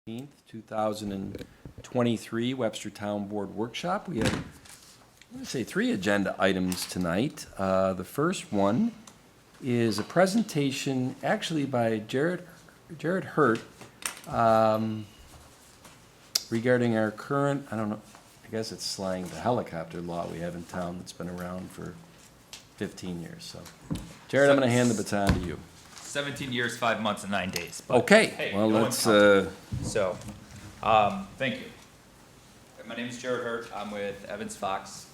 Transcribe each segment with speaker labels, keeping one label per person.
Speaker 1: 2023 Webster Town Board Workshop. We have, I'm going to say, 3 agenda items tonight. The first one is a presentation actually by Jared Hurt regarding our current, I don't know, I guess it's slang, the helicopter law we have in town that's been around for 15 years. So, Jared, I'm going to hand the baton to you.
Speaker 2: 17 years, 5 months, and 9 days. But,
Speaker 1: Okay,
Speaker 2: hey,
Speaker 1: well,
Speaker 2: no
Speaker 1: let's,
Speaker 2: one's thank you. My name is Jared Hurt. I'm with Evans Fox.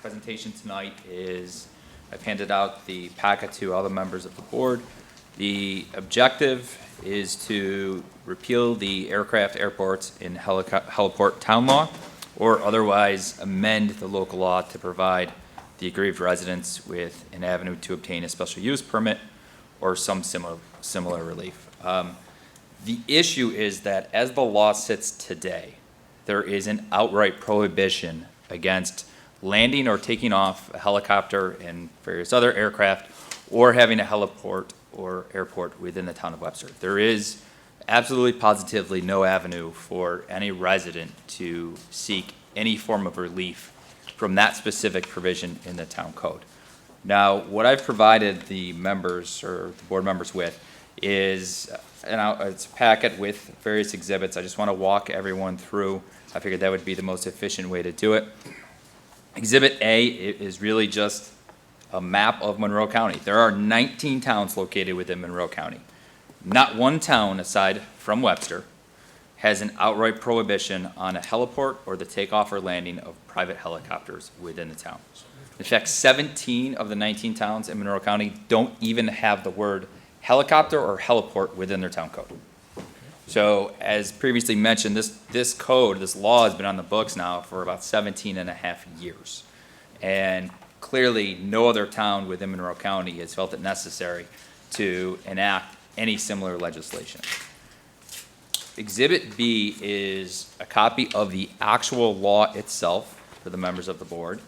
Speaker 2: Presentation tonight is, I've handed out the packet to all the members of the board. The objective is to repeal the aircraft, airports, and heliport town law, or otherwise amend the local law to provide the aggrieved residents with an avenue to obtain a special use permit or some similar relief. The issue is that as the law sits today, there is an outright prohibition against landing or taking off a helicopter and various other aircraft or having a heliport or airport within the town of Webster. There is absolutely positively no avenue for any resident to seek any form of relief from that specific provision in the town code. Now, what I've provided the members or the board members with is it's a packet with various exhibits. I just want to walk everyone through. I figured that would be the most efficient way to do it. Exhibit A is really just a map of Monroe County. There are 19 towns located within Monroe County. Not one town aside from Webster has an outright prohibition on a heliport or the takeoff or landing of private helicopters within the town. In fact, 17 of the 19 towns in Monroe County don't even have the word helicopter or heliport within their town code. So as previously mentioned, this law has been on the books now for about 17 and a half years. And clearly no other town within Monroe County has felt it necessary to enact any similar legislation. Exhibit B is a copy of the actual law itself for the members of the board,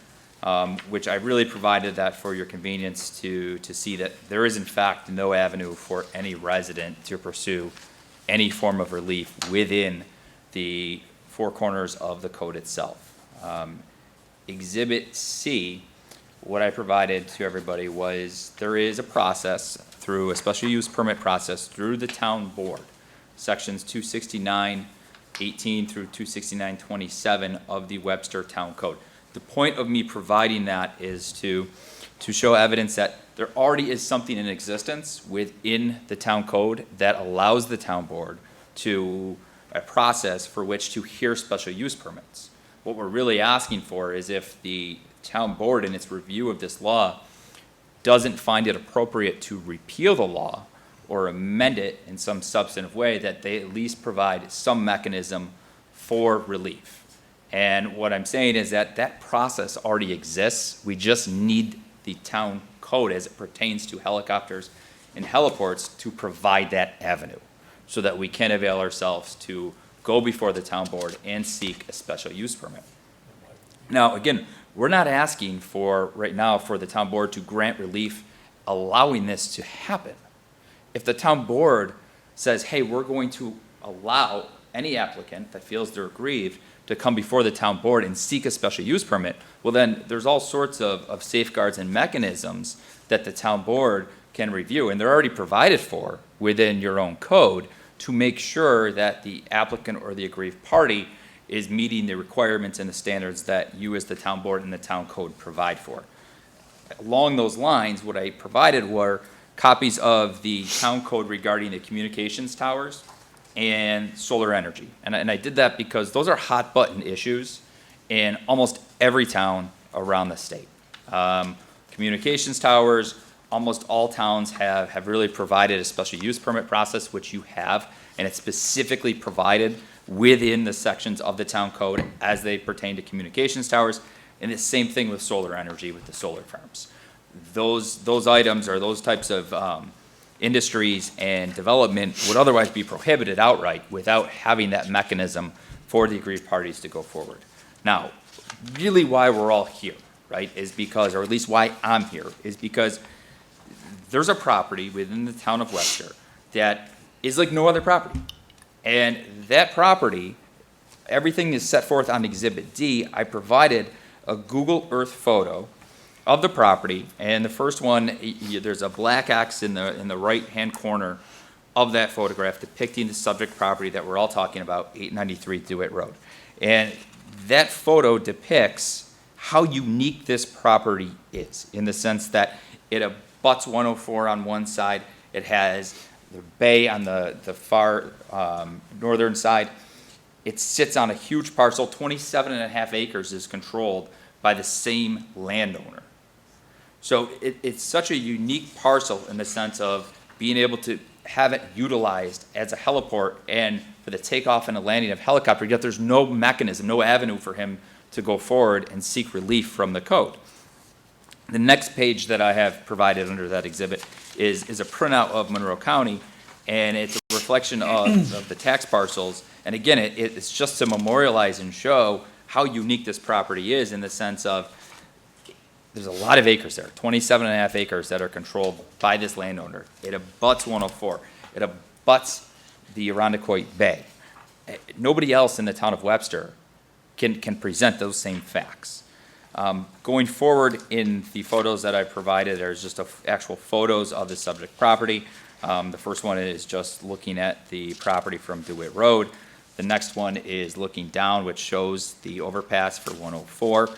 Speaker 2: which I really provided that for your convenience to see that there is in fact no avenue for any resident to pursue any form of relief within the 4 corners of the code itself. Exhibit C, what I provided to everybody was there is a process through a special use permit process through the town board, sections 269:18 through 269:27 of the Webster Town Code. The point of me providing that is to show evidence that there already is something in existence within the town code that allows the town board to a process for which to hear special use permits. What we're really asking for is if the town board in its review of this law doesn't find it appropriate to repeal the law or amend it in some substantive way, that they at least provide some mechanism for relief. And what I'm saying is that that process already exists. We just need the town code as it pertains to helicopters and heliports to provide that avenue so that we can avail ourselves to go before the town board and seek a special use permit. Now, again, we're not asking for right now for the town board to grant relief allowing this to happen. If the town board says, hey, we're going to allow any applicant that feels they're aggrieved to come before the town board and seek a special use permit, well then there's all sorts of safeguards and mechanisms that the town board can review, and they're already provided for within your own code to make sure that the applicant or the aggrieved party is meeting the requirements and the standards that you as the town board and the town code provide for. Along those lines, what I provided were copies of the town code regarding the communications towers and solar energy. And I did that because those are hot button issues in almost every town around the state. Communications towers, almost all towns have really provided a special use permit process, which you have, and it's specifically provided within the sections of the town code as they pertain to communications towers, and the same thing with solar energy with the solar farms. Those items or those types of industries and development would otherwise be prohibited outright without having that mechanism for the aggrieved parties to go forward. Now, really why we're all here, right, is because, or at least why I'm here, is because there's a property within the town of Webster that is like no other property. And that property, everything is set forth on Exhibit D. I provided a Google Earth photo of the property, and the first one, there's a black X in the right-hand corner of that photograph depicting the subject property that we're all talking about, 893 DeWitt Road. And that photo depicts how unique this property is, in the sense that it abuts 104 on one side, it has the bay on the far northern side. It sits on a huge parcel, 27.5 acres is controlled by the same landowner. So it's such a unique parcel in the sense of being able to have it utilized as a heliport and for the takeoff and the landing of helicopter, yet there's no mechanism, no avenue for him to go forward and seek relief from the code. The next page that I have provided under that exhibit is a printout of Monroe County, and it's a reflection of the tax parcels. And again, it's just to memorialize and show how unique this property is in the sense of there's a lot of acres there, 27.5 acres that are controlled by this landowner. It abuts 104. It abuts the Irondequoit Bay. Nobody else in the town of Webster can present those same facts. Going forward in the photos that I provided, there's just actual photos of the subject property. The first one is just looking at the property from DeWitt Road. The next one is looking down, which shows the overpass for 104.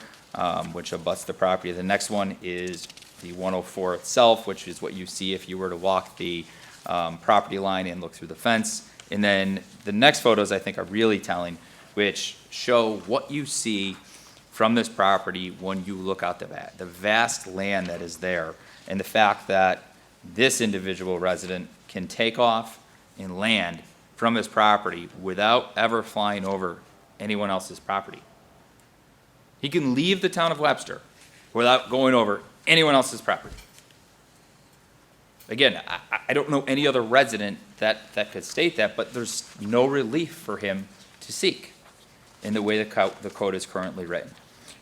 Speaker 2: Which abuts the property. The next one is the 104 itself, which is what you see if you were to walk the property line and look through the fence. And then the next photos I think are really telling, which show what you see from this property when you look out the vast land that is there, and the fact that this individual resident can take off and land from his property without ever flying over anyone else's property. He can leave the town of Webster without going over anyone else's property. Again, I don't know any other resident that could state that, but there's no relief for him to seek in the way the code is currently written.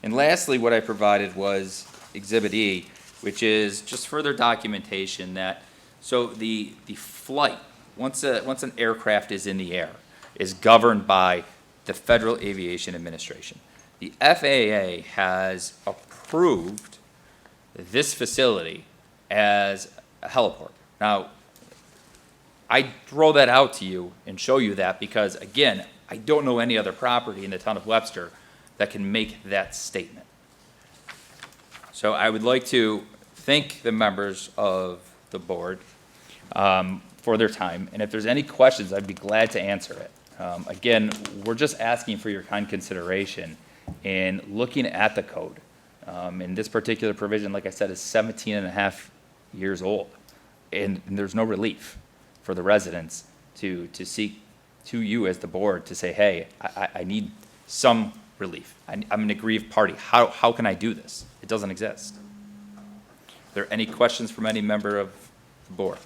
Speaker 2: And lastly, what I provided was Exhibit E, which is just further documentation that, so the flight, once an aircraft is in the air, is governed by the Federal Aviation Administration. The FAA has approved this facility as a heliport. Now, I throw that out to you and show you that because, again, I don't know any other property in the town of Webster that can make that statement. So I would like to thank the members of the board for their time, and if there's any questions, I'd be glad to answer it. Again, we're just asking for your kind consideration in looking at the code. And this particular provision, like I said, is 17.5 years old, and there's no relief for the residents to seek to you as the board to say, hey, I need some relief. I'm an aggrieved party. How can I do this? It doesn't exist. Are there any questions from any member of the board?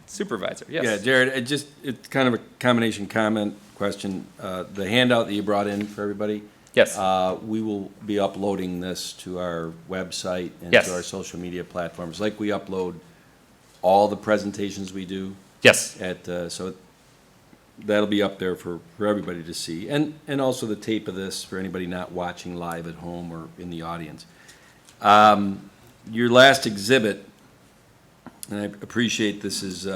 Speaker 2: Supervisor, yes.
Speaker 1: Yeah, Jared, it's kind of a combination comment question. The handout that you brought in for everybody.
Speaker 2: Yes.
Speaker 1: We will be uploading this to our website and
Speaker 2: Yes.
Speaker 1: to our social media platforms, like we upload all the presentations we do.
Speaker 2: Yes.
Speaker 1: So that'll be up there for everybody to see. And also the tape of this for anybody not watching live at home or in the audience. Your last exhibit, and I appreciate this is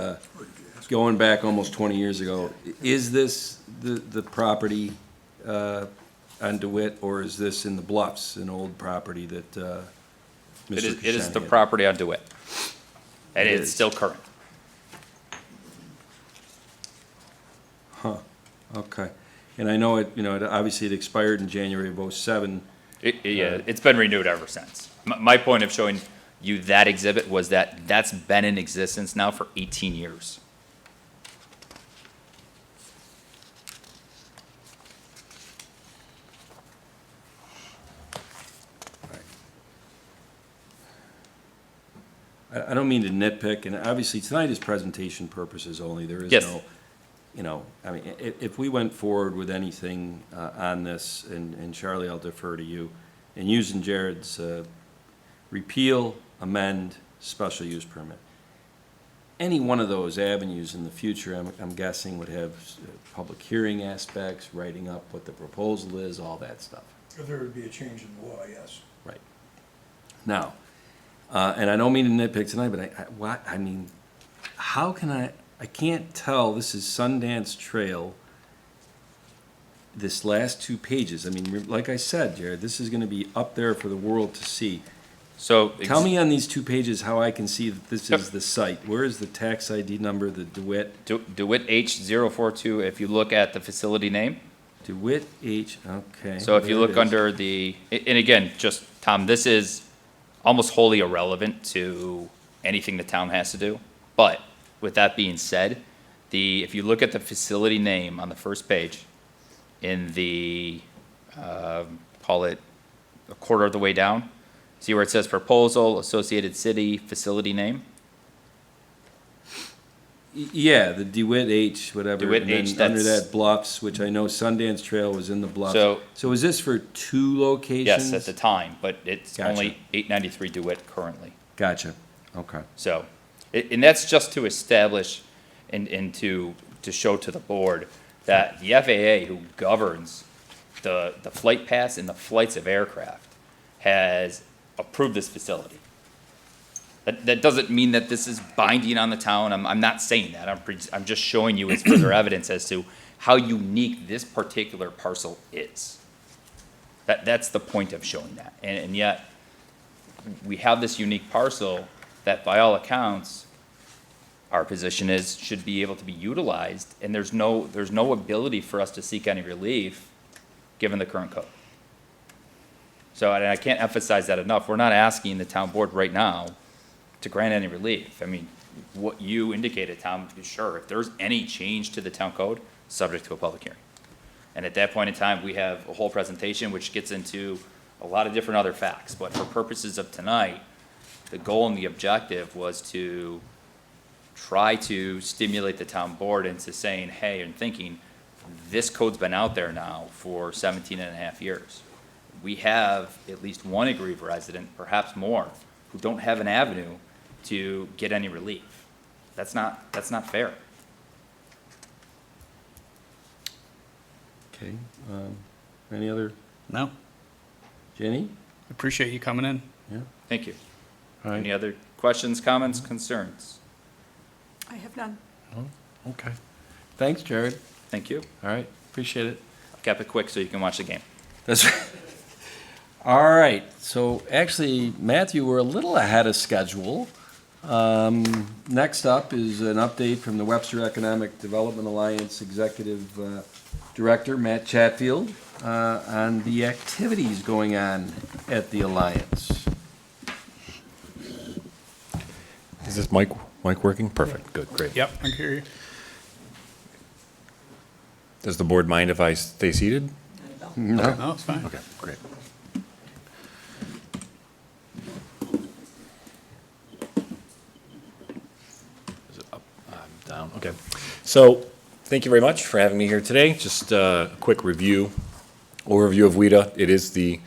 Speaker 1: going back almost 20 years ago. Is this the property on DeWitt, or is this in the Bluffs, an old property that Mr.
Speaker 2: It is the
Speaker 1: Kashani had?
Speaker 2: property on DeWitt. And
Speaker 1: It
Speaker 2: it's
Speaker 1: is.
Speaker 2: still current.
Speaker 1: Huh, okay. And I know obviously it expired in January of '07.
Speaker 2: Yeah, it's been renewed ever since. My point of showing you that exhibit was that that's been in existence now for 18 years.
Speaker 1: I don't mean to nitpick, and obviously tonight is presentation purposes only. There is
Speaker 2: Yes.
Speaker 1: no, if we went forward with anything on this, and Charlie, I'll defer to you, and using Jared's repeal, amend, special use permit. Any one of those avenues in the future, I'm guessing, would have public hearing aspects, writing up what the proposal is, all that stuff.
Speaker 3: There would be a change in the law, yes.
Speaker 1: Right. Now, and I don't mean to nitpick tonight, but I mean, how can I can't tell, this is Sundance Trail, this last 2 pages. I mean, like I said, Jared, this is gonna be up there for the world to see.
Speaker 2: So.
Speaker 1: Tell me on these 2 pages how I can see that this
Speaker 2: Yep.
Speaker 1: is the site. Where is the tax ID number, the DeWitt?
Speaker 2: DeWitt H042, if you look at the facility name.
Speaker 1: DeWitt H, okay.
Speaker 2: So if you
Speaker 1: there it
Speaker 2: look
Speaker 1: is.
Speaker 2: under and again, just, Tom, this is almost wholly irrelevant to anything the town has to do. But with that being said, if you look at the facility name on the first page, in the, call it a quarter of the way down, see where it says proposal, Associated City, facility name?
Speaker 1: Yeah, the DeWitt H, whatever.
Speaker 2: DeWitt
Speaker 1: and then
Speaker 2: H,
Speaker 1: under
Speaker 2: that's-
Speaker 1: that Bluffs, which I know Sundance Trail was in the Bluffs.
Speaker 2: So-
Speaker 1: is this for 2 locations?
Speaker 2: Yes, at the time, but it's
Speaker 1: Gotcha.
Speaker 2: only 893 DeWitt currently.
Speaker 1: Gotcha, okay.
Speaker 2: So, and that's just to establish and to show to the board that the FAA, who governs the flight paths and the flights of aircraft, has approved this facility. That doesn't mean that this is binding on the town. I'm not saying that. I'm just showing you as further evidence as to how unique this particular parcel is. That's the point of showing that. And yet, we have this unique parcel that by all accounts, our position is, should be able to be utilized, and there's no ability for us to seek any relief, given the current code. So, and I can't emphasize that enough, we're not asking the town board right now to grant any relief. I mean, what you indicated, Tom, sure, if there's any change to the town code, subject to a public hearing. And at that point in time, we have a whole presentation which gets into a lot of different other facts, but for purposes of tonight, the goal and the objective was to try to stimulate the town board into saying, hey, and thinking, this code's been out there now for 17 and a half years. We have at least one aggrieved resident, perhaps more, who don't have an avenue to get any relief. That's not fair.
Speaker 1: Okay, any other,
Speaker 4: No,
Speaker 1: Jenny?
Speaker 4: appreciate you coming in.
Speaker 1: Yeah,
Speaker 2: Thank you.
Speaker 1: all right.
Speaker 2: Any other questions, comments, concerns?
Speaker 5: I have none.
Speaker 1: Okay. Thanks, Jared.
Speaker 2: Thank you.
Speaker 1: All right, appreciate it.
Speaker 2: I kept it quick so you can watch the game.
Speaker 1: That's right. All right, so actually, Matthew, we're a little ahead of schedule. Next up is an update from the Webster Economic Development Alliance Executive Director, Matt Chatfield, on the activities going on at the Alliance.
Speaker 6: Is this mic working? Perfect, good, great.
Speaker 4: Yep, I can hear you.
Speaker 6: Does the board mind if I stay seated?
Speaker 1: No?
Speaker 4: No, it's fine.
Speaker 6: Okay, great. Is it up? Down, okay. So, thank you very much for having me here today. Just a quick overview of WIDA. It is the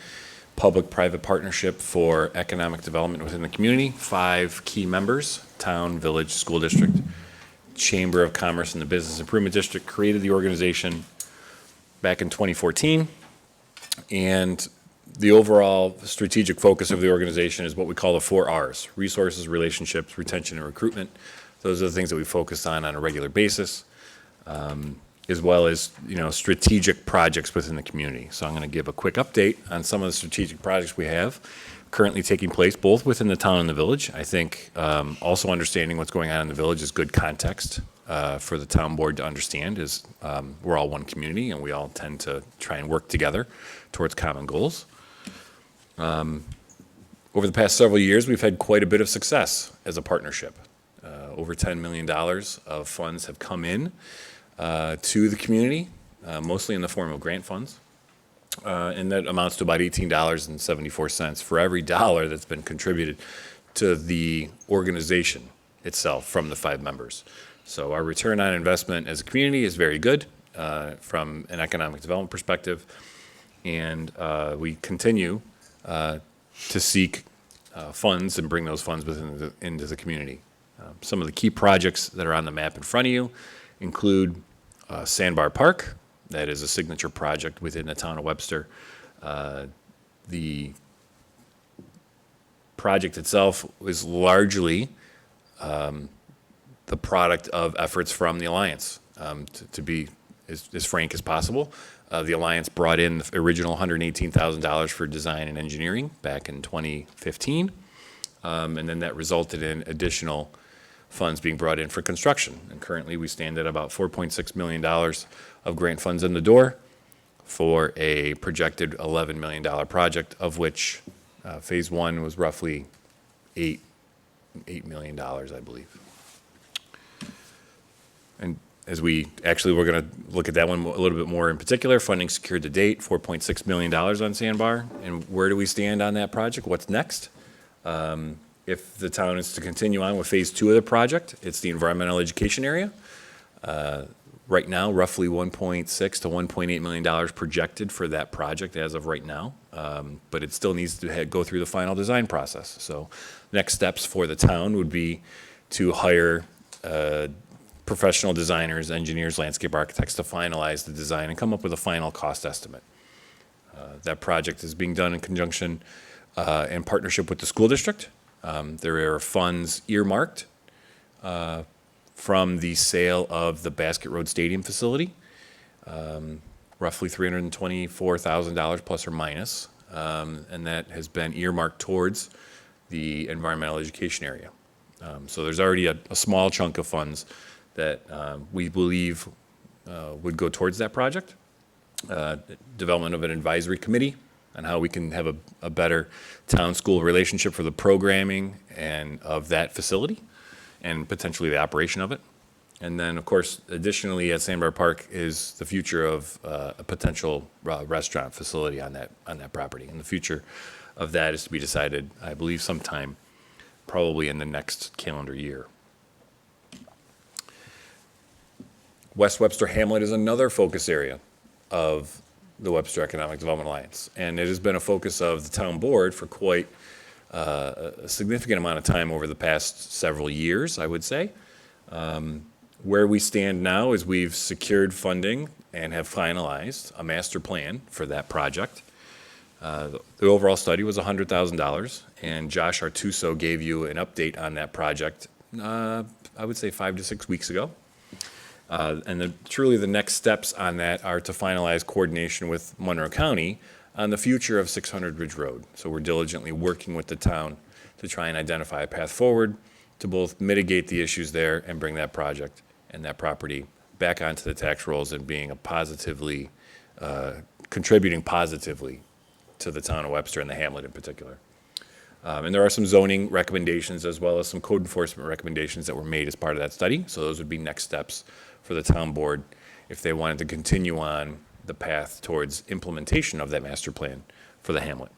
Speaker 6: public-private partnership for economic development within the community. 5 key members: town, village, school district, Chamber of Commerce, and the Business Improvement District created the organization back in 2014. And the overall strategic focus of the organization is what we call the 4 R's: resources, relationships, retention, and recruitment. Those are the things that we focus on a regular basis, as well as, strategic projects within the community. So I'm going to give a quick update on some of the strategic projects we have currently taking place, both within the town and the village. I think also understanding what's going on in the village is good context for the town board to understand, is we're all one community and we all tend to try and work together towards common goals. Over the past several years, we've had quite a bit of success as a partnership. Over $10 million of funds have come in to the community, mostly in the form of grant funds. And that amounts to about $18.74 for every dollar that's been contributed to the organization itself from the 5 members. So our return on investment as a community is very good from an economic development perspective. And we continue to seek funds and bring those funds into the community. Some of the key projects that are on the map in front of you include Sandbar Park. That is a signature project within the town of Webster. The project itself is largely the product of efforts from the Alliance. To be as frank as possible, the Alliance brought in the original $118,000 for design and engineering back in 2015, and then that resulted in additional funds being brought in for construction. And currently, we stand at about $4.6 million of grant funds in the door for a projected $11 million project, of which Phase 1 was roughly $8 million, I believe. And as we're going to look at that one a little bit more in particular, funding secured to date, $4.6 million on Sandbar. And where do we stand on that project? What's next? If the town is to continue on with Phase 2 of the project, it's the environmental education area. Right now, roughly $1.6 to $1.8 million projected for that project as of right now, but it still needs to go through the final design process. So next steps for the town would be to hire professional designers, engineers, landscape architects to finalize the design and come up with a final cost estimate. That project is being done in conjunction in partnership with the school district. There are funds earmarked from the sale of the Basket Road Stadium facility, roughly $324,000 plus or minus, and that has been earmarked towards the environmental education area. So there's already a small chunk of funds that we believe would go towards that project. Development of an advisory committee on how we can have a better town-school relationship for the programming and of that facility and potentially the operation of it. And then, of course, additionally at Sandbar Park is the future of a potential restaurant facility on that property. And the future of that is to be decided, I believe, sometime probably in the next calendar year. West Webster Hamlet is another focus area of the Webster Economic Development Alliance. And it has been a focus of the town board for quite a significant amount of time over the past several years, I would say. Where we stand now is we've secured funding and have finalized a master plan for that project. The overall study was $100,000, and Josh Artuso gave you an update on that project, I would say 5 to 6 weeks ago. And truly the next steps on that are to finalize coordination with Monroe County on the future of 600 Ridge Road. So we're diligently working with the town to try and identify a path forward to both mitigate the issues there and bring that project and that property back onto the tax rolls and being a positively, contributing positively to the town of Webster and the hamlet in particular. And there are some zoning recommendations as well as some code enforcement recommendations that were made as part of that study. So those would be next steps for the town board if they wanted to continue on the path towards implementation of that master plan for the hamlet.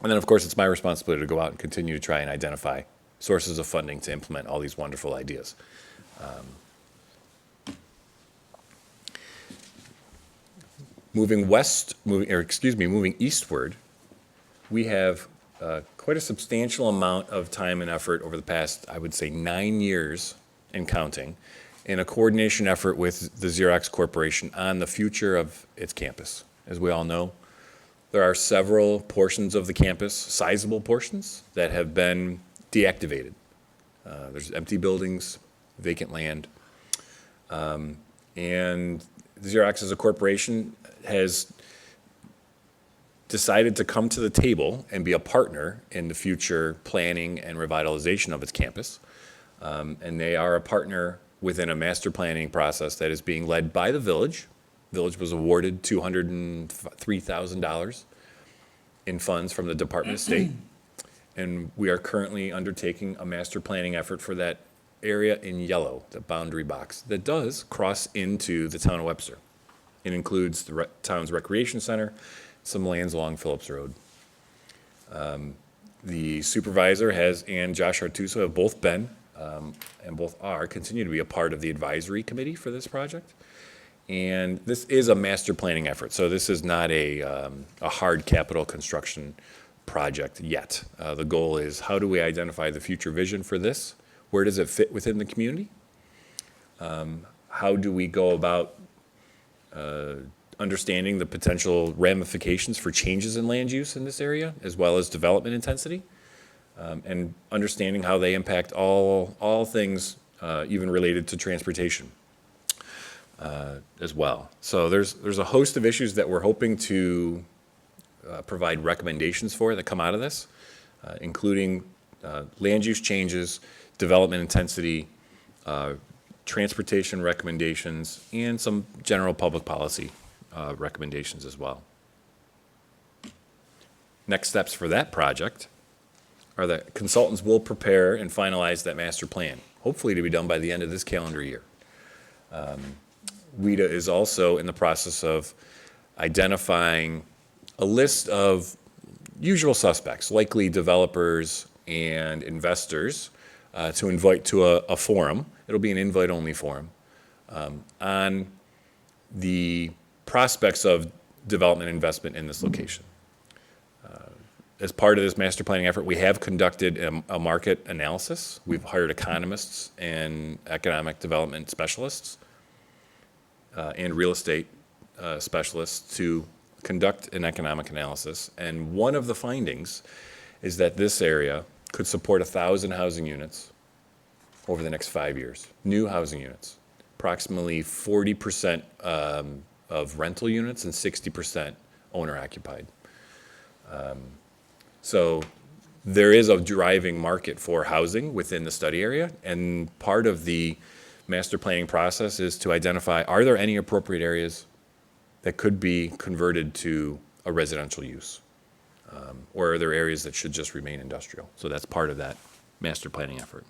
Speaker 6: And then, of course, it's my responsibility to go out and continue to try and identify sources of funding to implement all these wonderful ideas. Moving eastward, we have quite a substantial amount of time and effort over the past, I would say, 9 years and counting, in a coordination effort with the Xerox Corporation on the future of its campus. As we all know, there are several portions of the campus, sizable portions, that have been deactivated. There's empty buildings, vacant land, and Xerox as a corporation has decided to come to the table and be a partner in the future planning and revitalization of its campus. And they are a partner within a master planning process that is being led by the village. Village was awarded $203,000 in funds from the Department of State. And we are currently undertaking a master planning effort for that area in yellow, the boundary box, that does cross into the town of Webster. It includes the town's recreation center, some lands along Phillips Road. The supervisor and Josh Artuso have both been, and both continue to be a part of the advisory committee for this project. And this is a master planning effort, so this is not a hard capital construction project yet. The goal is, how do we identify the future vision for this? Where does it fit within the community? How do we go about understanding the potential ramifications for changes in land use in this area, as well as development intensity? And understanding how they impact all things, even related to transportation as well. So there's a host of issues that we're hoping to provide recommendations for that come out of this, including land use changes, development intensity, transportation recommendations, and some general public policy recommendations as well. Next steps for that project are that consultants will prepare and finalize that master plan, hopefully to be done by the end of this calendar year. WIDA is also in the process of identifying a list of usual suspects, likely developers and investors, to invite to a forum. It'll be an invite-only forum on the prospects of development investment in this location. As part of this master planning effort, we have conducted a market analysis. We've hired economists and economic development specialists and real estate specialists to conduct an economic analysis. And one of the findings is that this area could support 1,000 housing units over the next 5 years, new housing units, approximately 40% of rental units and 60% owner-occupied. So there is a driving market for housing within the study area, and part of the master planning process is to identify, are there any appropriate areas that could be converted to a residential use? Or are there areas that should just remain industrial? So that's part of that master planning effort.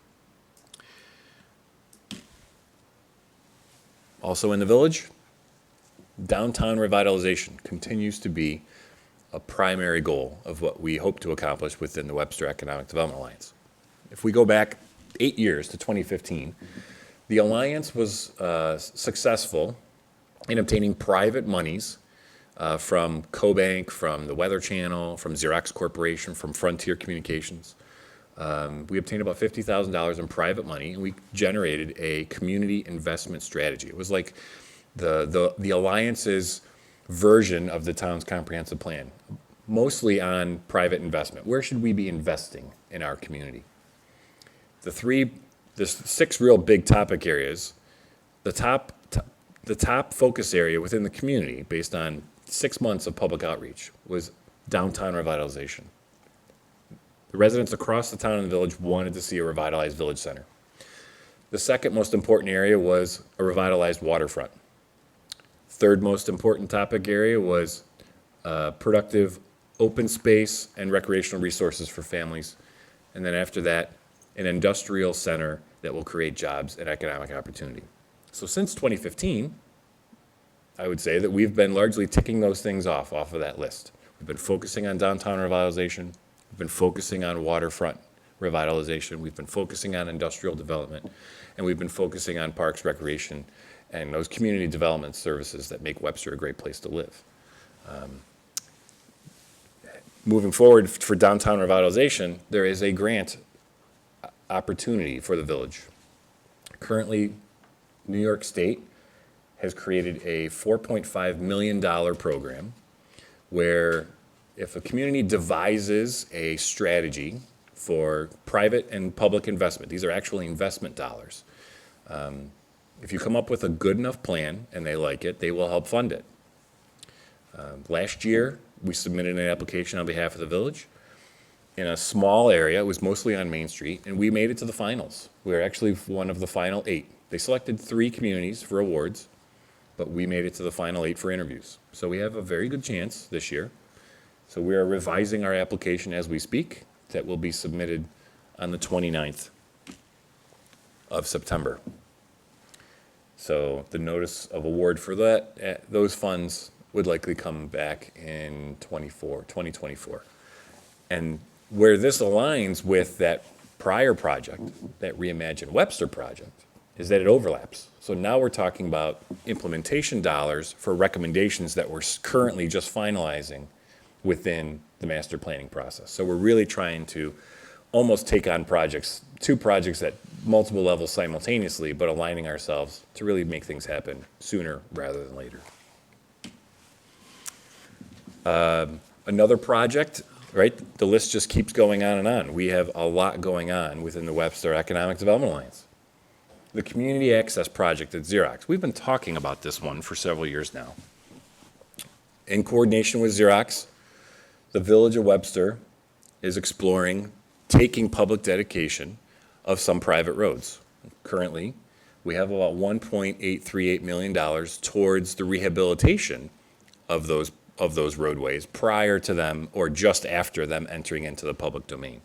Speaker 6: Also in the village, downtown revitalization continues to be a primary goal of what we hope to accomplish within the Webster Economic Development Alliance. If we go back 8 years to 2015, the Alliance was successful in obtaining private monies from CoBank, from the Weather Channel, from Xerox Corporation, from Frontier Communications. We obtained about $50,000 in private money, and we generated a community investment strategy. It was like the Alliance's version of the town's comprehensive plan, mostly on private investment. Where should we be investing in our community? There's 6 real big topic areas. The top focus area within the community, based on 6 months of public outreach, was downtown revitalization. The residents across the town and the village wanted to see a revitalized village center. The second most important area was a revitalized waterfront. Third most important topic area was productive open space and recreational resources for families. And then after that, an industrial center that will create jobs and economic opportunity. So since 2015, I would say that we've been largely ticking those things off of that list. We've been focusing on downtown revitalization. We've been focusing on waterfront revitalization. We've been focusing on industrial development. And we've been focusing on parks, recreation, and those community development services that make Webster a great place to live. Moving forward for downtown revitalization, there is a grant opportunity for the village. Currently, New York State has created a $4.5 million program where if a community devises a strategy for private and public investment, these are actually investment dollars. If you come up with a good enough plan and they like it, they will help fund it. Last year, we submitted an application on behalf of the village in a small area. It was mostly on Main Street, and we made it to the finals. We were actually one of the final 8. They selected 3 communities for awards, but we made it to the final 8 for interviews. So we have a very good chance this year. So we are revising our application as we speak. That will be submitted on the 29th of September. So the notice of award for those funds would likely come back in 2024. And where this aligns with that prior project, that Reimagine Webster project, is that it overlaps. So now we're talking about implementation dollars for recommendations that we're currently just finalizing within the master planning process. So we're really trying to almost take on two projects at multiple levels simultaneously, but aligning ourselves to really make things happen sooner rather than later. Another project, right? The list just keeps going on and on. We have a lot going on within the Webster Economic Development Alliance. The Community Access Project at Xerox. We've been talking about this one for several years now. In coordination with Xerox, the Village of Webster is exploring taking public dedication of some private roads. Currently, we have about $1.838 million towards the rehabilitation of those roadways prior to them or just after them entering into the public domain.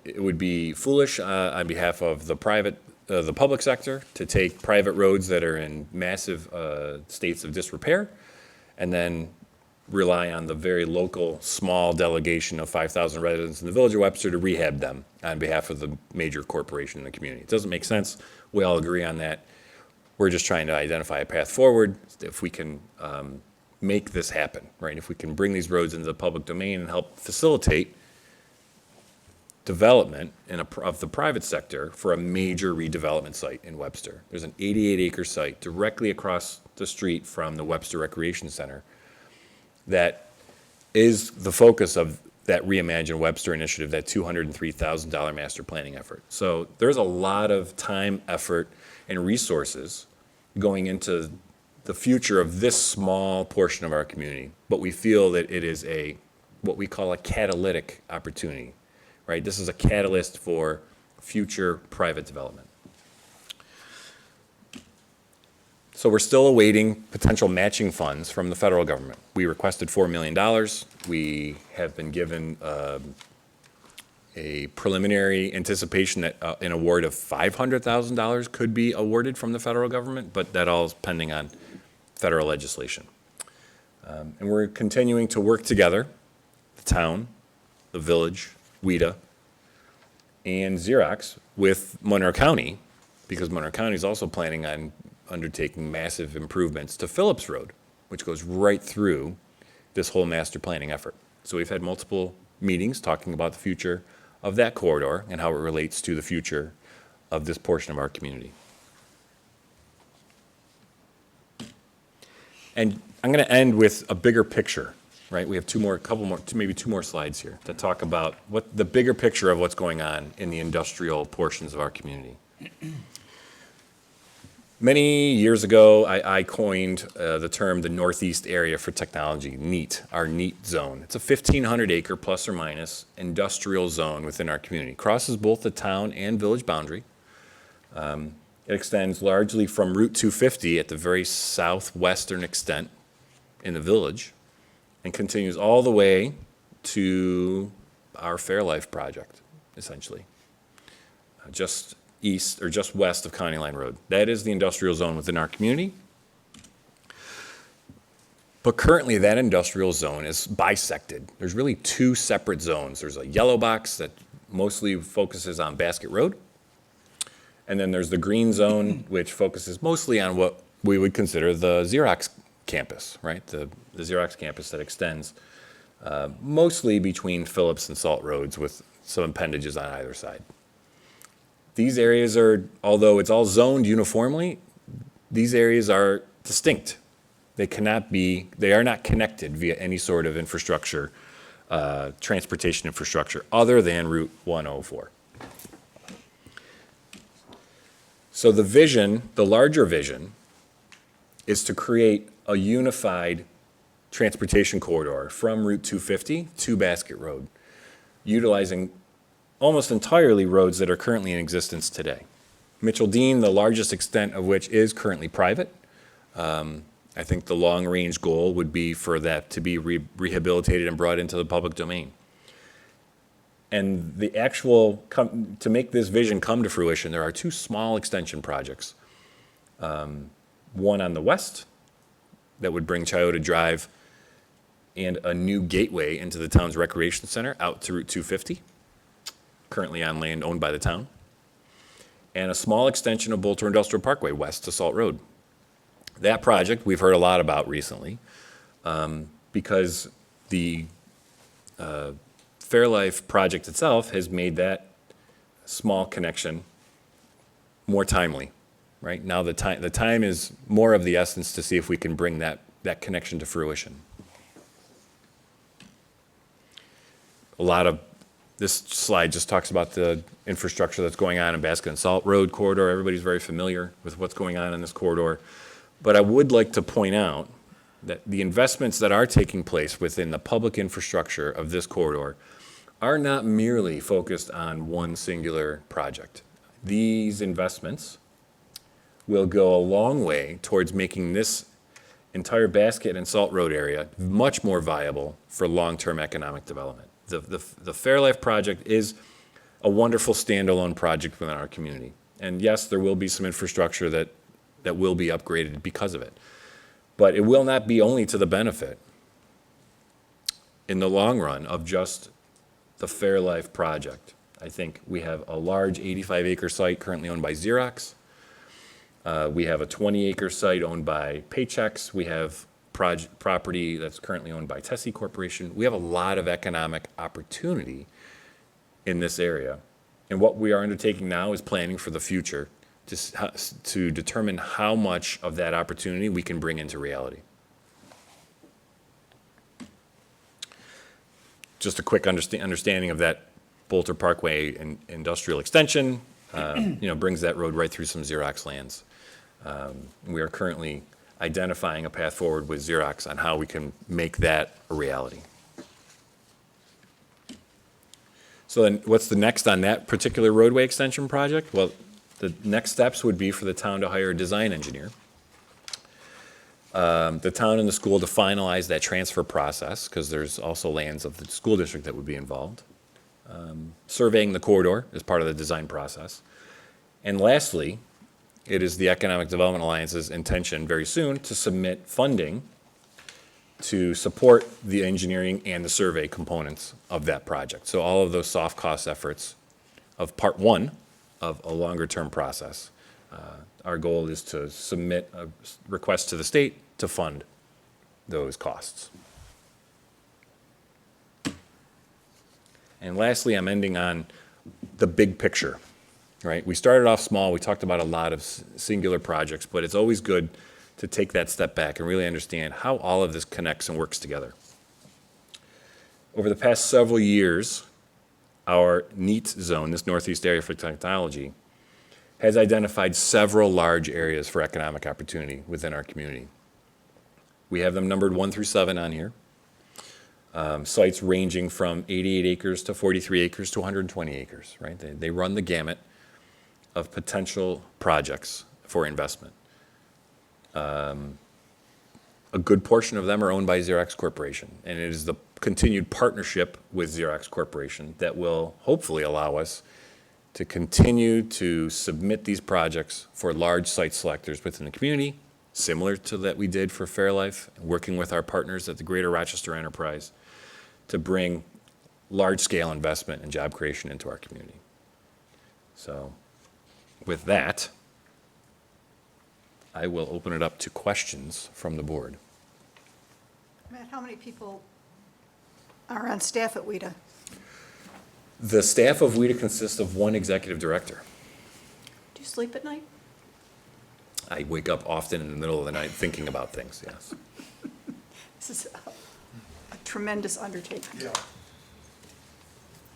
Speaker 6: It would be foolish on behalf of the public sector to take private roads that are in massive states of disrepair and then rely on the very local, small delegation of 5,000 residents in the Village of Webster to rehab them on behalf of the major corporation in the community. It doesn't make sense. We all agree on that. We're just trying to identify a path forward if we can make this happen, right? If we can bring these roads into the public domain and help facilitate development of the private sector for a major redevelopment site in Webster. There's an 88-acre site directly across the street from the Webster Recreation Center that is the focus of that Reimagine Webster initiative, that $203,000 master planning effort. So there's a lot of time, effort, and resources going into the future of this small portion of our community. But we feel that it is what we call a catalytic opportunity, right? This is a catalyst for future private development. So we're still awaiting potential matching funds from the federal government. We requested $4 million. We have been given a preliminary anticipation that an award of $500,000 could be awarded from the federal government, but that all is pending on federal legislation. And we're continuing to work together, the town, the village, WIDA, and Xerox with Monroe County, because Monroe County is also planning on undertaking massive improvements to Phillips Road, which goes right through this whole master planning effort. So we've had multiple meetings talking about the future of that corridor and how it relates to the future of this portion of our community. And I'm going to end with a bigger picture, right? We have maybe two more slides here to talk about what the bigger picture of what's going on in the industrial portions of our community. Many years ago, I coined the term the Northeast Area for Technology, NEAT, our NEAT zone. It's a 1,500-acre plus or minus industrial zone within our community. Crosses both the town and village boundary. It extends largely from Route 250 at the very southwestern extent in the village and continues all the way to our Fairlife project, essentially. Just east or just west of County Line Road. That is the industrial zone within our community. But currently that industrial zone is bisected. There's really two separate zones. There's a yellow box that mostly focuses on Basket Road. And then there's the green zone, which focuses mostly on what we would consider the Xerox campus, right? The Xerox campus that extends mostly between Phillips and Salt Roads with some appendages on either side. These areas are, although it's all zoned uniformly, these areas are distinct. They are not connected via any sort of infrastructure, transportation infrastructure, other than Route 104. So the larger vision, is to create a unified transportation corridor from Route 250 to Basket Road, utilizing almost entirely roads that are currently in existence today. Mitchell Dean, the largest extent of which is currently private. I think the long-range goal would be for that to be rehabilitated and brought into the public domain. And to make this vision come to fruition, there are two small extension projects. One on the west that would bring Chiota Drive and a new gateway into the town's recreation center out to Route 250, currently on land owned by the town, and a small extension of Bolter Industrial Parkway west to Salt Road. That project we've heard a lot about recently. because the Fairlife project itself has made that small connection more timely, right? Now the time is more of the essence to see if we can bring that connection to fruition. This slide just talks about the infrastructure that's going on in Basket and Salt Road corridor. Everybody's very familiar with what's going on in this corridor. But I would like to point out that the investments that are taking place within the public infrastructure of this corridor are not merely focused on one singular project. These investments will go a long way towards making this entire Basket and Salt Road area much more viable for long-term economic development. The Fairlife project is a wonderful standalone project within our community. And yes, there will be some infrastructure that will be upgraded because of it. But it will not be only to the benefit in the long run of just the Fairlife project. I think we have a large 85-acre site currently owned by Xerox. We have a 20-acre site owned by Paychex. We have property that's currently owned by Tessie Corporation. We have a lot of economic opportunity in this area. And what we are undertaking now is planning for the future to determine how much of that opportunity we can bring into reality. Just a quick understanding of that Bolter Parkway industrial extension, brings that road right through some Xerox lands. We are currently identifying a path forward with Xerox on how we can make that a reality. So then what's the next on that particular roadway extension project? Well, the next steps would be for the town to hire a design engineer. The town and the school to finalize that transfer process, because there's also lands of the school district that would be involved. Surveying the corridor is part of the design process. And lastly, it is the Economic Development Alliance's intention very soon to submit funding to support the engineering and the survey components of that project. So all of those soft cost efforts of part one of a longer term process. Our goal is to submit a request to the state to fund those costs. And lastly, I'm ending on the big picture, right? We started off small. We talked about a lot of singular projects, but it's always good to take that step back and really understand how all of this connects and works together. Over the past several years, our NEAT zone, this Northeast Area for Technology, has identified several large areas for economic opportunity within our community. We have them numbered 1 through 7 on here. Sites ranging from 88 acres to 43 acres to 120 acres, right? They run the gamut of potential projects for investment. A good portion of them are owned by Xerox Corporation, and it is the continued partnership with Xerox Corporation that will hopefully allow us to continue to submit these projects for large site selectors within the community, similar to that we did for Fairlife, working with our partners at the Greater Rochester Enterprise to bring large-scale investment and job creation into our community. So with that, I will open it up to questions from the board.
Speaker 5: Matt, how many people are on staff at WIDA?
Speaker 6: The staff of WIDA consists of 1 executive director.
Speaker 5: Do you sleep at night?
Speaker 6: I wake up often in the middle of the night thinking about things, yes.
Speaker 5: This is a tremendous undertaking.
Speaker 3: Yeah,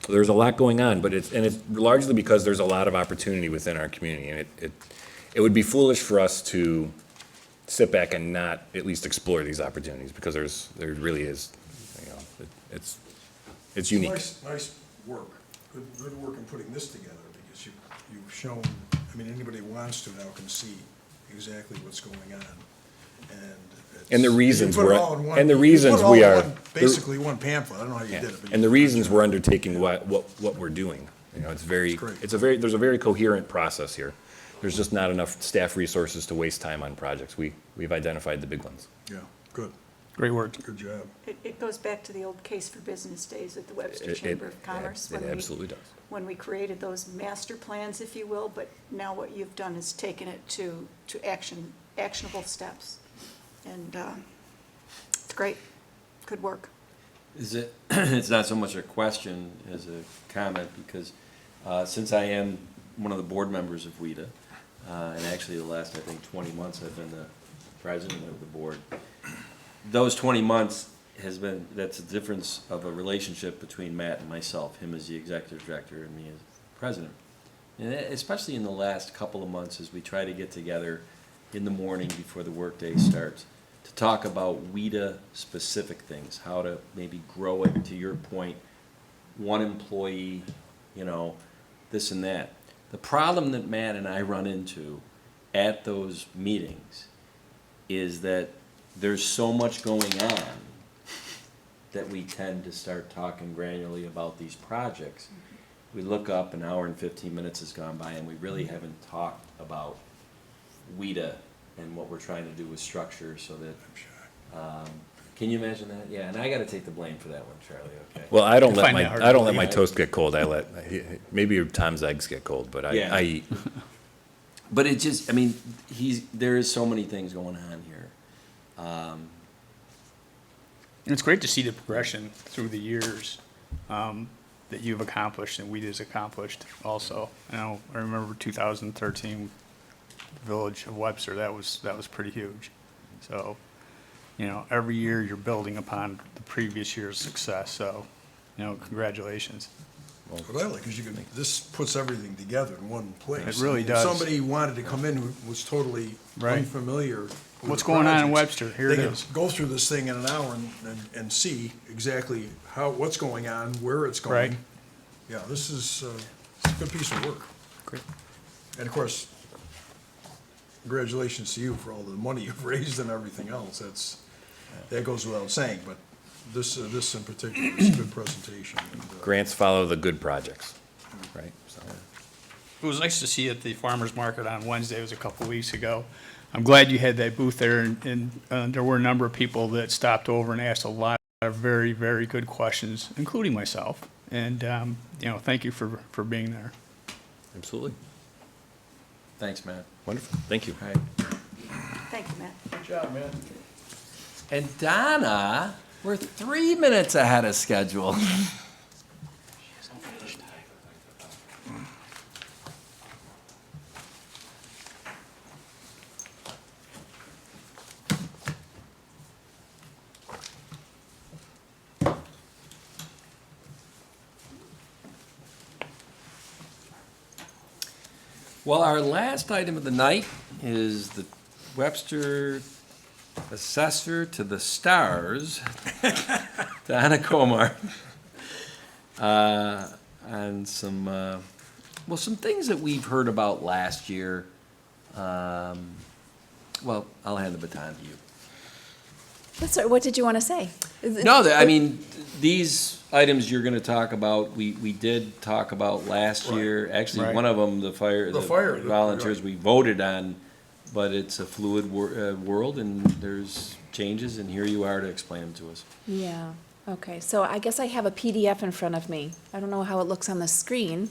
Speaker 6: There's a lot going on, but it's largely because there's a lot of opportunity within our community, and it would be foolish for us to sit back and not at least explore these opportunities, because there really is, it's unique.
Speaker 3: Nice work, good work in putting this together, because you've shown, anybody who wants to now can see exactly what's going on,
Speaker 6: And the reasons
Speaker 3: you put it
Speaker 6: we're-
Speaker 3: all in one-
Speaker 6: and the
Speaker 3: you put
Speaker 6: reasons
Speaker 3: it all
Speaker 6: we
Speaker 3: in
Speaker 6: are-
Speaker 3: one- basically one pamphlet, I don't know how you
Speaker 6: Yeah.
Speaker 3: did it. but
Speaker 6: And the
Speaker 3: you-
Speaker 6: reasons we're undertaking what we're doing, it's
Speaker 3: great.
Speaker 6: there's a very coherent process here. There's just not enough staff resources to waste time on projects. We've identified the big ones.
Speaker 3: Yeah, good,
Speaker 4: Great work.
Speaker 3: good job.
Speaker 5: It goes back to the old case for business days at the Webster
Speaker 6: It-
Speaker 5: Chamber
Speaker 6: it-
Speaker 5: of Commerce.
Speaker 6: It absolutely does.
Speaker 5: When we created those master plans, if you will, but now what you've done is taken it to actionable steps. And it's great, could work.
Speaker 1: Is it, it's not so much a question as a comment, because since I am one of the board members of WIDA, and actually the last, I think, 20 months I've been the president of the board, those 20 months has been, that's a difference of a relationship between Matt and myself, him as the executive director and me as president. And especially in the last couple of months, as we try to get together in the morning before the workday starts, to talk about WIDA-specific things, how to maybe grow it, to your point, one employee, you know, this and that. The problem that Matt and I run into at those meetings is that there's so much going on that we tend to start talking granularly about these projects. We look up, an hour and 15 minutes has gone by, and we really haven't talked about WIDA and what we're trying to do with structure so that, can you imagine that? Yeah, and I gotta take the blame for that one, Charlie, okay?
Speaker 6: Well, I don't
Speaker 4: I
Speaker 6: let
Speaker 4: find
Speaker 6: my,
Speaker 4: that hard
Speaker 6: I
Speaker 4: to
Speaker 6: don't let my
Speaker 1: believe.
Speaker 6: toast get cold. I let, maybe Tom's eggs get cold, but
Speaker 1: Yeah.
Speaker 6: I eat.
Speaker 1: But it just, I mean, there is so many things going on here.
Speaker 4: And it's great to see the progression through the years that you've accomplished and WIDA's accomplished also. I remember 2013, the Village of Webster, that was pretty huge. So, you know, every year you're building upon the previous year's success, so, you know, congratulations.
Speaker 3: What I like is this puts everything together in one place.
Speaker 4: It really
Speaker 3: I mean,
Speaker 4: does.
Speaker 3: If somebody wanted to come in who was totally
Speaker 4: Right.
Speaker 3: unfamiliar with
Speaker 4: What's
Speaker 3: the
Speaker 4: going on in
Speaker 3: projects,
Speaker 4: Webster? Here
Speaker 3: they
Speaker 4: it
Speaker 3: can
Speaker 4: is.
Speaker 3: go through this thing in an hour and see exactly what's going on, where it's
Speaker 4: Right.
Speaker 3: going. Yeah, this is it's a good piece of work.
Speaker 4: Great.
Speaker 3: And of course, congratulations to you for all the money you've raised and everything else. That goes without saying, but this in particular is a good presentation. And,
Speaker 6: Grants follow the good projects, right? So,
Speaker 4: It was nice to see at the farmer's market on Wednesday, it was a couple of weeks ago. I'm glad you had that booth there, and there were a number of people that stopped over and asked a lot of very, very good questions, including myself. And, you know, thank you for being there.
Speaker 6: absolutely.
Speaker 1: Thanks, Matt.
Speaker 6: Wonderful. Thank you.
Speaker 1: All right.
Speaker 5: Thank you, Matt.
Speaker 3: Good job, man.
Speaker 1: And Donna, we're 3 minutes ahead of schedule. Well, our last item of the night is the Webster Assessor to the Stars, Donna Comar, and some things that we've heard about last year. Well, I'll hand the baton to you.
Speaker 7: That's right. What did you want to say?
Speaker 1: No, I mean, these items you're gonna talk about, we did talk about last year. Actually,
Speaker 4: Right.
Speaker 1: one of them, the fire volunteers, we voted on, but it's a fluid world, and there's changes, and here you are to explain them to us.
Speaker 7: Yeah, okay. So I guess I have a PDF in front of me. I don't know how it looks on the screen.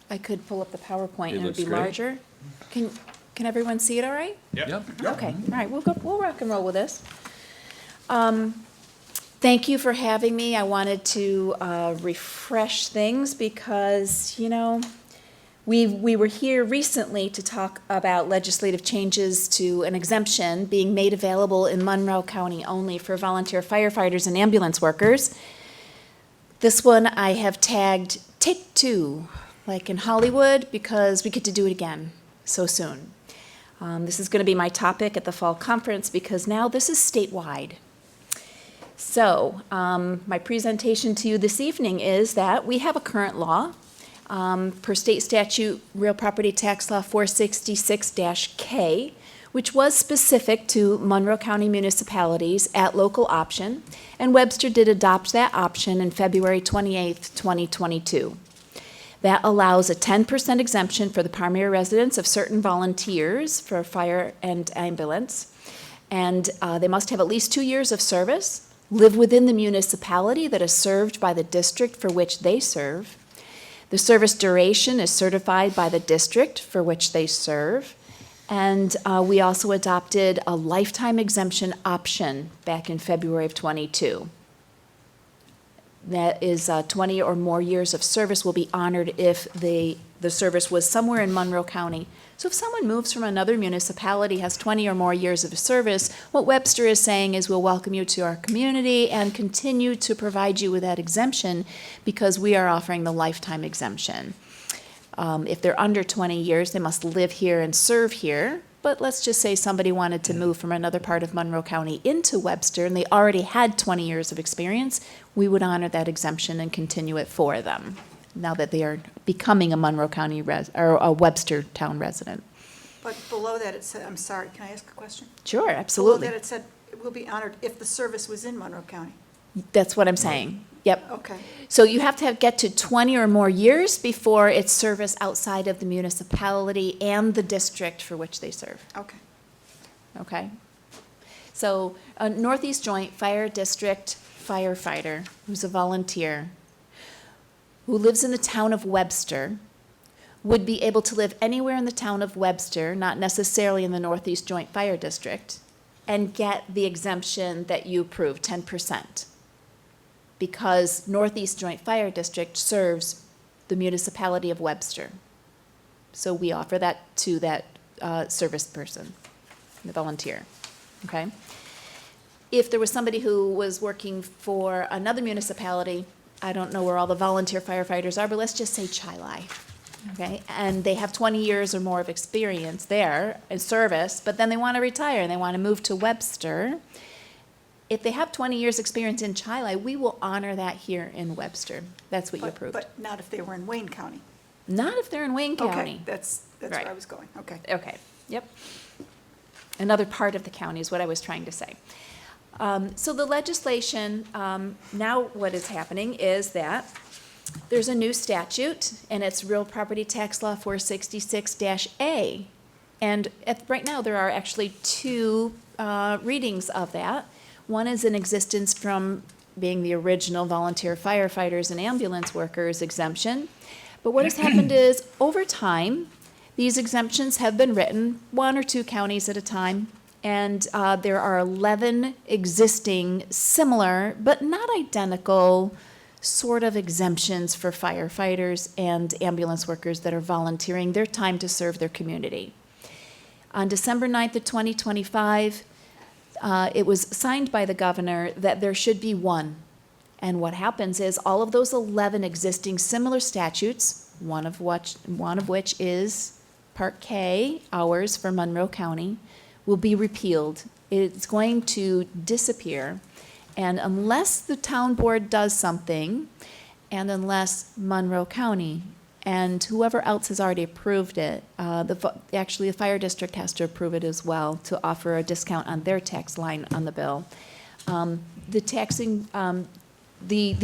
Speaker 7: I could pull up the PowerPoint
Speaker 1: It
Speaker 7: and it'd
Speaker 1: looks
Speaker 7: be
Speaker 1: great.
Speaker 7: larger. Can everyone see it all right?
Speaker 1: Yep.
Speaker 7: Okay, all right, we'll rock and roll with this. Thank you for having me. I wanted to refresh things because, you know, we were here recently to talk about legislative changes to an exemption being made available in Monroe County only for volunteer firefighters and ambulance workers. This one I have tagged Take Two, like in Hollywood, because we get to do it again so soon. This is going to be my topic at the fall conference because now this is statewide. So, my presentation to you this evening is that we have a current law, per state statute, Real Property Tax Law 466-K, which was specific to Monroe County municipalities at local option, and Webster did adopt that option in February 28th, 2022. That allows a 10% exemption for the primary residence of certain volunteers for fire and ambulance, and they must have at least 2 years of service, live within the municipality that is served by the district for which they serve. The service duration is certified by the district for which they serve, And we also adopted a lifetime exemption option back in February of '22. That is 20 or more years of service will be honored if the service was somewhere in Monroe County. So if someone moves from another municipality, has 20 or more years of service, what Webster is saying is we'll welcome you to our community and continue to provide you with that exemption because we are offering the lifetime exemption. If they're under 20 years, they must live here and serve here. But let's just say somebody wanted to move from another part of Monroe County into Webster and they already had 20 years of experience, we would honor that exemption and continue it for them now that they are becoming a Monroe County or a Webster town resident.
Speaker 5: But below that it said, I'm sorry, can I ask a question?
Speaker 7: Sure,
Speaker 5: Below
Speaker 7: absolutely.
Speaker 5: that it said it will be honored if the service was in Monroe County.
Speaker 7: That's what I'm saying. Yep.
Speaker 5: Okay.
Speaker 7: So you have to get to 20 or more years before it's service outside of the municipality and the district for which they serve.
Speaker 5: Okay.
Speaker 7: Okay? So a Northeast Joint Fire District firefighter who's a volunteer, who lives in the town of Webster, would be able to live anywhere in the town of Webster, not necessarily in the Northeast Joint Fire District, and get the exemption that you approved, 10%. Because Northeast Joint Fire District serves the municipality of Webster. So we offer that to that service person, the volunteer, okay? If there was somebody who was working for another municipality, I don't know where all the volunteer firefighters are, but let's just say Chi-Li, okay? And they have 20 years or more of experience there in service, but then they want to retire and they want to move to Webster. If they have 20 years experience in Chi-Li, we will honor that here in Webster. That's what you approved.
Speaker 5: But not if they were in Wayne County.
Speaker 7: Not if they're in Wayne
Speaker 5: Okay,
Speaker 7: County.
Speaker 5: that's
Speaker 7: Right.
Speaker 5: where I was going, okay.
Speaker 7: Okay, yep. Another part of the county is what I was trying to say. So the legislation, now what is happening is that there's a new statute, and it's Real Property Tax Law 466-A. And right now, there are actually two readings of that. One is in existence from being the original volunteer firefighters and ambulance workers exemption. But what has happened is, over time, these exemptions have been written, 1 or 2 counties at a time, and there are 11 existing similar, but not identical, sort of exemptions for firefighters and ambulance workers that are volunteering their time to serve their community. On December 9th of 2025, it was signed by the governor that there should be one. And what happens is all of those 11 existing similar statutes, one of which is Part K, ours for Monroe County, will be repealed. It's going to disappear. And unless the town board does something, and unless Monroe County and whoever else has already approved it, actually the fire district has to approve it as well to offer a discount on their tax line on the bill. The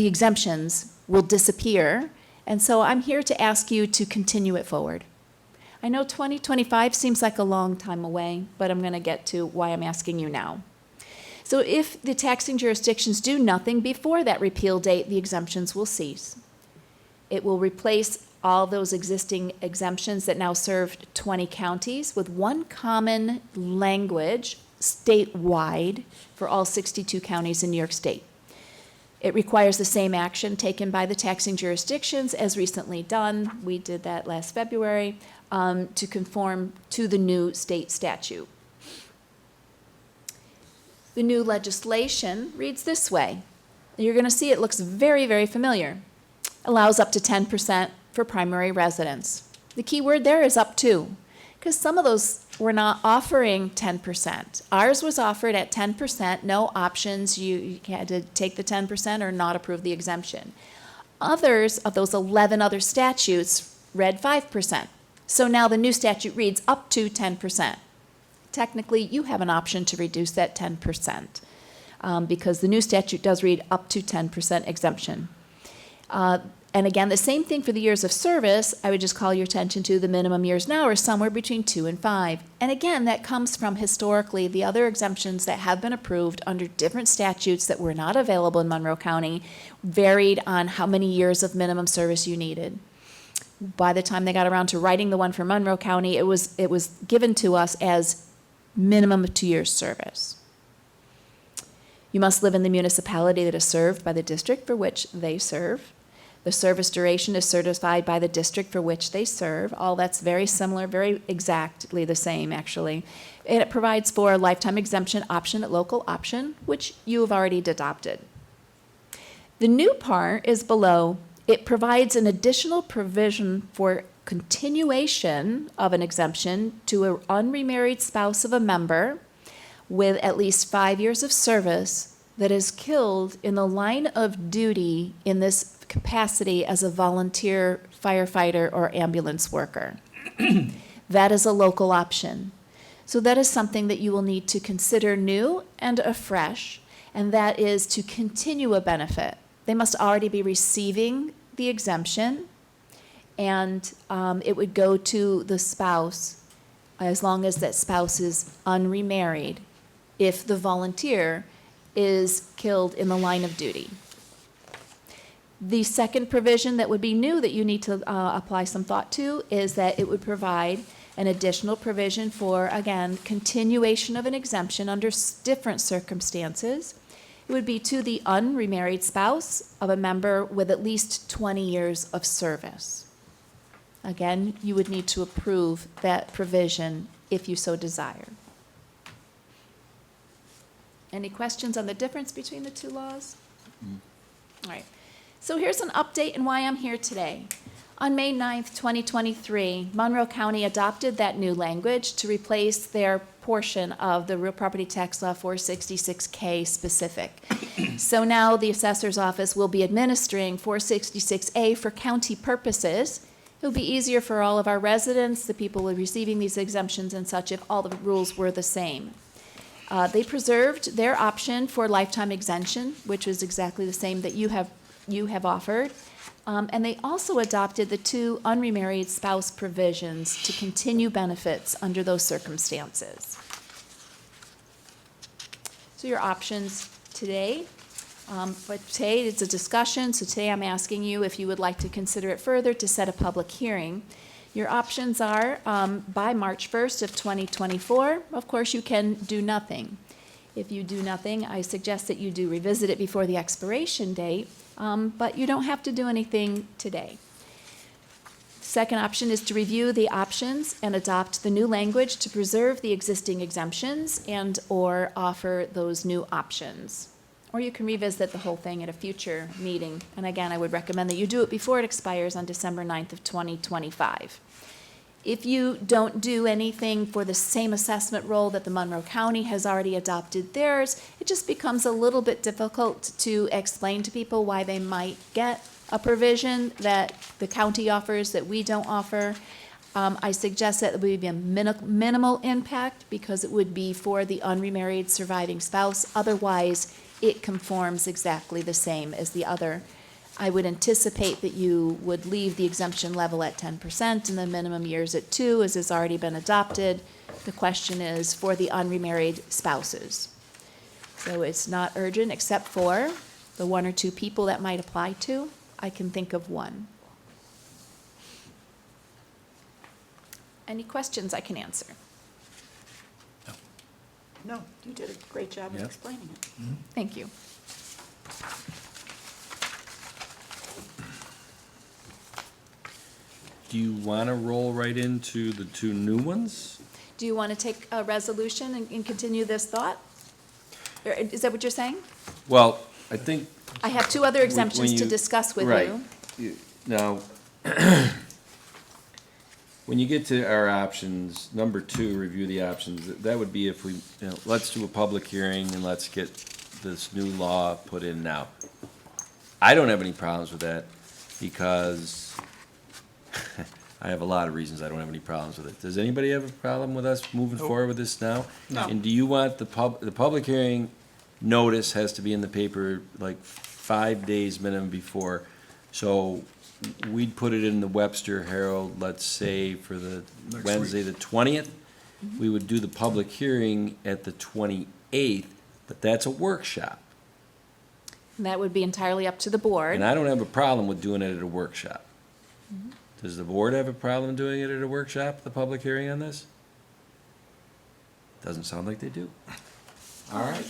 Speaker 7: exemptions will disappear, and so I'm here to ask you to continue it forward. I know 2025 seems like a long time away, but I'm going to get to why I'm asking you now. So if the taxing jurisdictions do nothing before that repeal date, the exemptions will cease. It will replace all those existing exemptions that now serve 20 counties with one common language statewide for all 62 counties in New York State. It requires the same action taken by the taxing jurisdictions as recently done. We did that last February to conform to the new state statute. The new legislation reads this way. You're going to see it looks very, very familiar. Allows up to 10% for primary residence. The key word there is up to, because some of those were not offering 10%. Ours was offered at 10%, no options. You had to take the 10% or not approve the exemption. Others of those 11 other statutes read 5%. So now the new statute reads up to 10%. Technically, you have an option to reduce that 10% because the new statute does read up to 10% exemption. And again, the same thing for the years of service. I would just call your attention to the minimum years now are somewhere between 2 and 5. And again, that comes from historically the other exemptions that have been approved under different statutes that were not available in Monroe County varied on how many years of minimum service you needed. by the time they got around to writing the one for Monroe County, it was given to us as minimum of 2 years service. You must live in the municipality that is served by the district for which they serve. The service duration is certified by the district for which they serve. All that's very similar, very exactly the same, actually. And it provides for a lifetime exemption option at local option, which you have already adopted. The new part is below. It provides an additional provision for continuation of an exemption to an unremarried spouse of a member with at least 5 years of service that is killed in the line of duty in this capacity as a volunteer firefighter or ambulance worker. That is a local option. So that is something that you will need to consider new and afresh, and that is to continue a benefit. They must already be receiving the exemption, and it would go to the spouse as long as that spouse is unremarried if the volunteer is killed in the line of duty. The second provision that would be new that you need to apply some thought to is that it would provide an additional provision for, again, continuation of an exemption under different circumstances. It would be to the unremarried spouse of a member with at least 20 years of service. Again, you would need to approve that provision if you so desire. Any questions on the difference between the two laws? All right. So here's an update and why I'm here today. On May 9th, 2023, Monroe County adopted that new language to replace their portion of the real property tax law 466K specific. So now the assessor's office will be administering 466A for county purposes. It'll be easier for all of our residents, the people who are receiving these exemptions and such, if all the rules were the same. They preserved their option for lifetime exemption, which is exactly the same that you have offered. And they also adopted the two unremarried spouse provisions to continue benefits under those circumstances. So your options today, but today it's a discussion, so today I'm asking you if you would like to consider it further to set a public hearing. Your options are by March 1st of 2024, of course you can do nothing. If you do nothing, I suggest that you do revisit it before the expiration date, but you don't have to do anything today. Second option is to review the options and adopt the new language to preserve the existing exemptions and or offer those new options. Or you can revisit the whole thing at a future meeting. And again, I would recommend that you do it before it expires on December 9th of 2025. If you don't do anything for the same assessment role that the Monroe County has already adopted theirs, it just becomes a little bit difficult to explain to people why they might get a provision that the county offers that we don't offer. I suggest that it would be a minimal impact because it would be for the unremarried surviving spouse. Otherwise, it conforms exactly the same as the other. I would anticipate that you would leave the exemption level at 10% and the minimum years at 2, as has already been adopted. The question is for the unremarried spouses. So it's not urgent except for the 1 or 2 people that might apply to. I can think of one. Any questions I can answer?
Speaker 5: No, you did a great job of
Speaker 1: Yeah.
Speaker 5: explaining it.
Speaker 7: Thank you.
Speaker 1: Do you want to roll right into the two new ones?
Speaker 7: Do you want to take a resolution and continue this thought? Or is that what you're saying?
Speaker 1: Well, I think.
Speaker 7: I have 2 other exemptions to
Speaker 1: you-
Speaker 7: discuss with
Speaker 1: right.
Speaker 7: you.
Speaker 1: Now, when you get to our options, number 2, review the options, that would be if we, let's do a public hearing and let's get this new law put in now. I don't have any problems with that because I have a lot of reasons I don't have any problems with it. Does anybody have a problem with us moving forward with this now?
Speaker 4: No.
Speaker 1: And do you want the public hearing notice has to be in the paper like 5 days minimum before? So we'd put it in the Webster Herald, let's say for the
Speaker 3: Next
Speaker 1: Wednesday, the 20th. We would do the public hearing at the 28th, but that's a workshop.
Speaker 7: And that would be entirely up to the board.
Speaker 1: And I don't have a problem with doing it at a workshop. Does the board have a problem doing it at a workshop, the public hearing on this? Doesn't sound like they do. All right,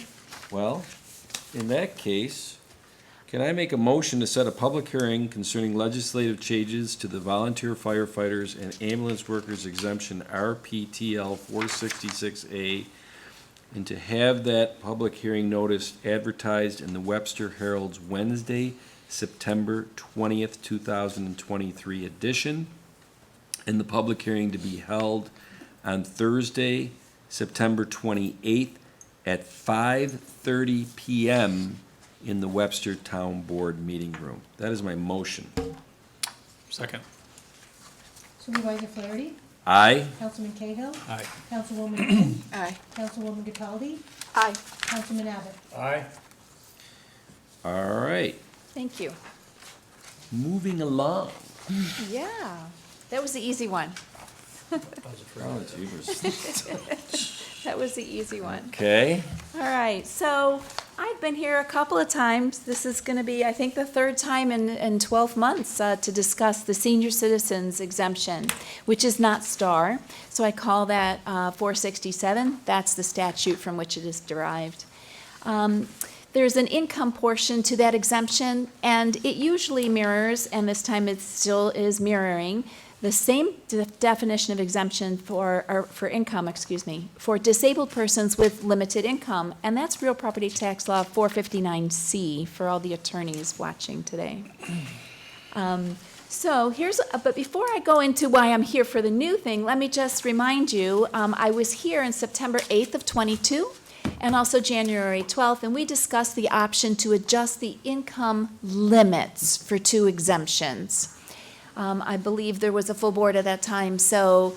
Speaker 1: well, in that case, can I make a motion to set a public hearing concerning legislative changes to the volunteer firefighters and ambulance workers exemption RPTL 466A, and to have that public hearing notice advertised in the Webster Herald's Wednesday, September 20th, 2023 edition, and the public hearing to be held on Thursday, September 28th at 5:30 PM in the Webster Town Board meeting room. That is my motion.
Speaker 4: Second.
Speaker 8: Supervisor Flaherty,
Speaker 1: Aye?
Speaker 8: Councilman Cahill,
Speaker 4: Aye.
Speaker 8: Councilwoman Quinn,
Speaker 5: Aye.
Speaker 8: Councilwoman Cataldi,
Speaker 5: Aye.
Speaker 8: Councilman Abbott.
Speaker 4: Aye.
Speaker 1: All right,
Speaker 7: Thank you.
Speaker 1: moving along.
Speaker 7: Yeah, that was the easy one.
Speaker 1: Oh, jeepers.
Speaker 7: That was the easy one.
Speaker 1: Okay,
Speaker 7: All right, so I've been here a couple of times. This is going to be, I think, the third time in 12 months to discuss the senior citizens exemption, which is not STAR. So I call that 467. That's the statute from which it is derived. There's an income portion to that exemption, and it usually mirrors, and this time it still is mirroring, the same definition of exemption for income, for disabled persons with limited income, and that's Real Property Tax Law 459C for all the attorneys watching today. But before I go into why I'm here for the new thing, let me just remind you, I was here on September 8th of '22 and also January 12th, and we discussed the option to adjust the income limits for two exemptions. I believe there was a full board at that time, so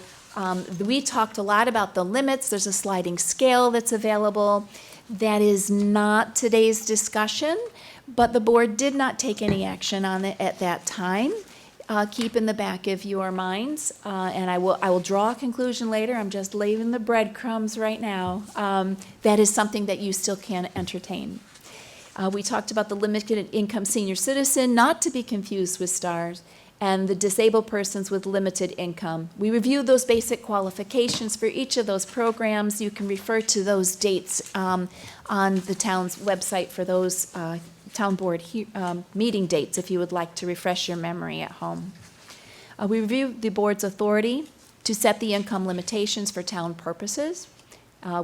Speaker 7: we talked a lot about the limits. There's a sliding scale that's available. That is not today's discussion, but the board did not take any action on it at that time. Keep in the back of your minds, and I will draw a conclusion later. I'm just laying the breadcrumbs right now. That is something that you still can entertain. We talked about the limited income senior citizen, not to be confused with STARS, and the disabled persons with limited income. We reviewed those basic qualifications for each of those programs. You can refer to those dates on the town's website for those town board meeting dates if you would like to refresh your memory at home. We reviewed the board's authority to set the income limitations for town purposes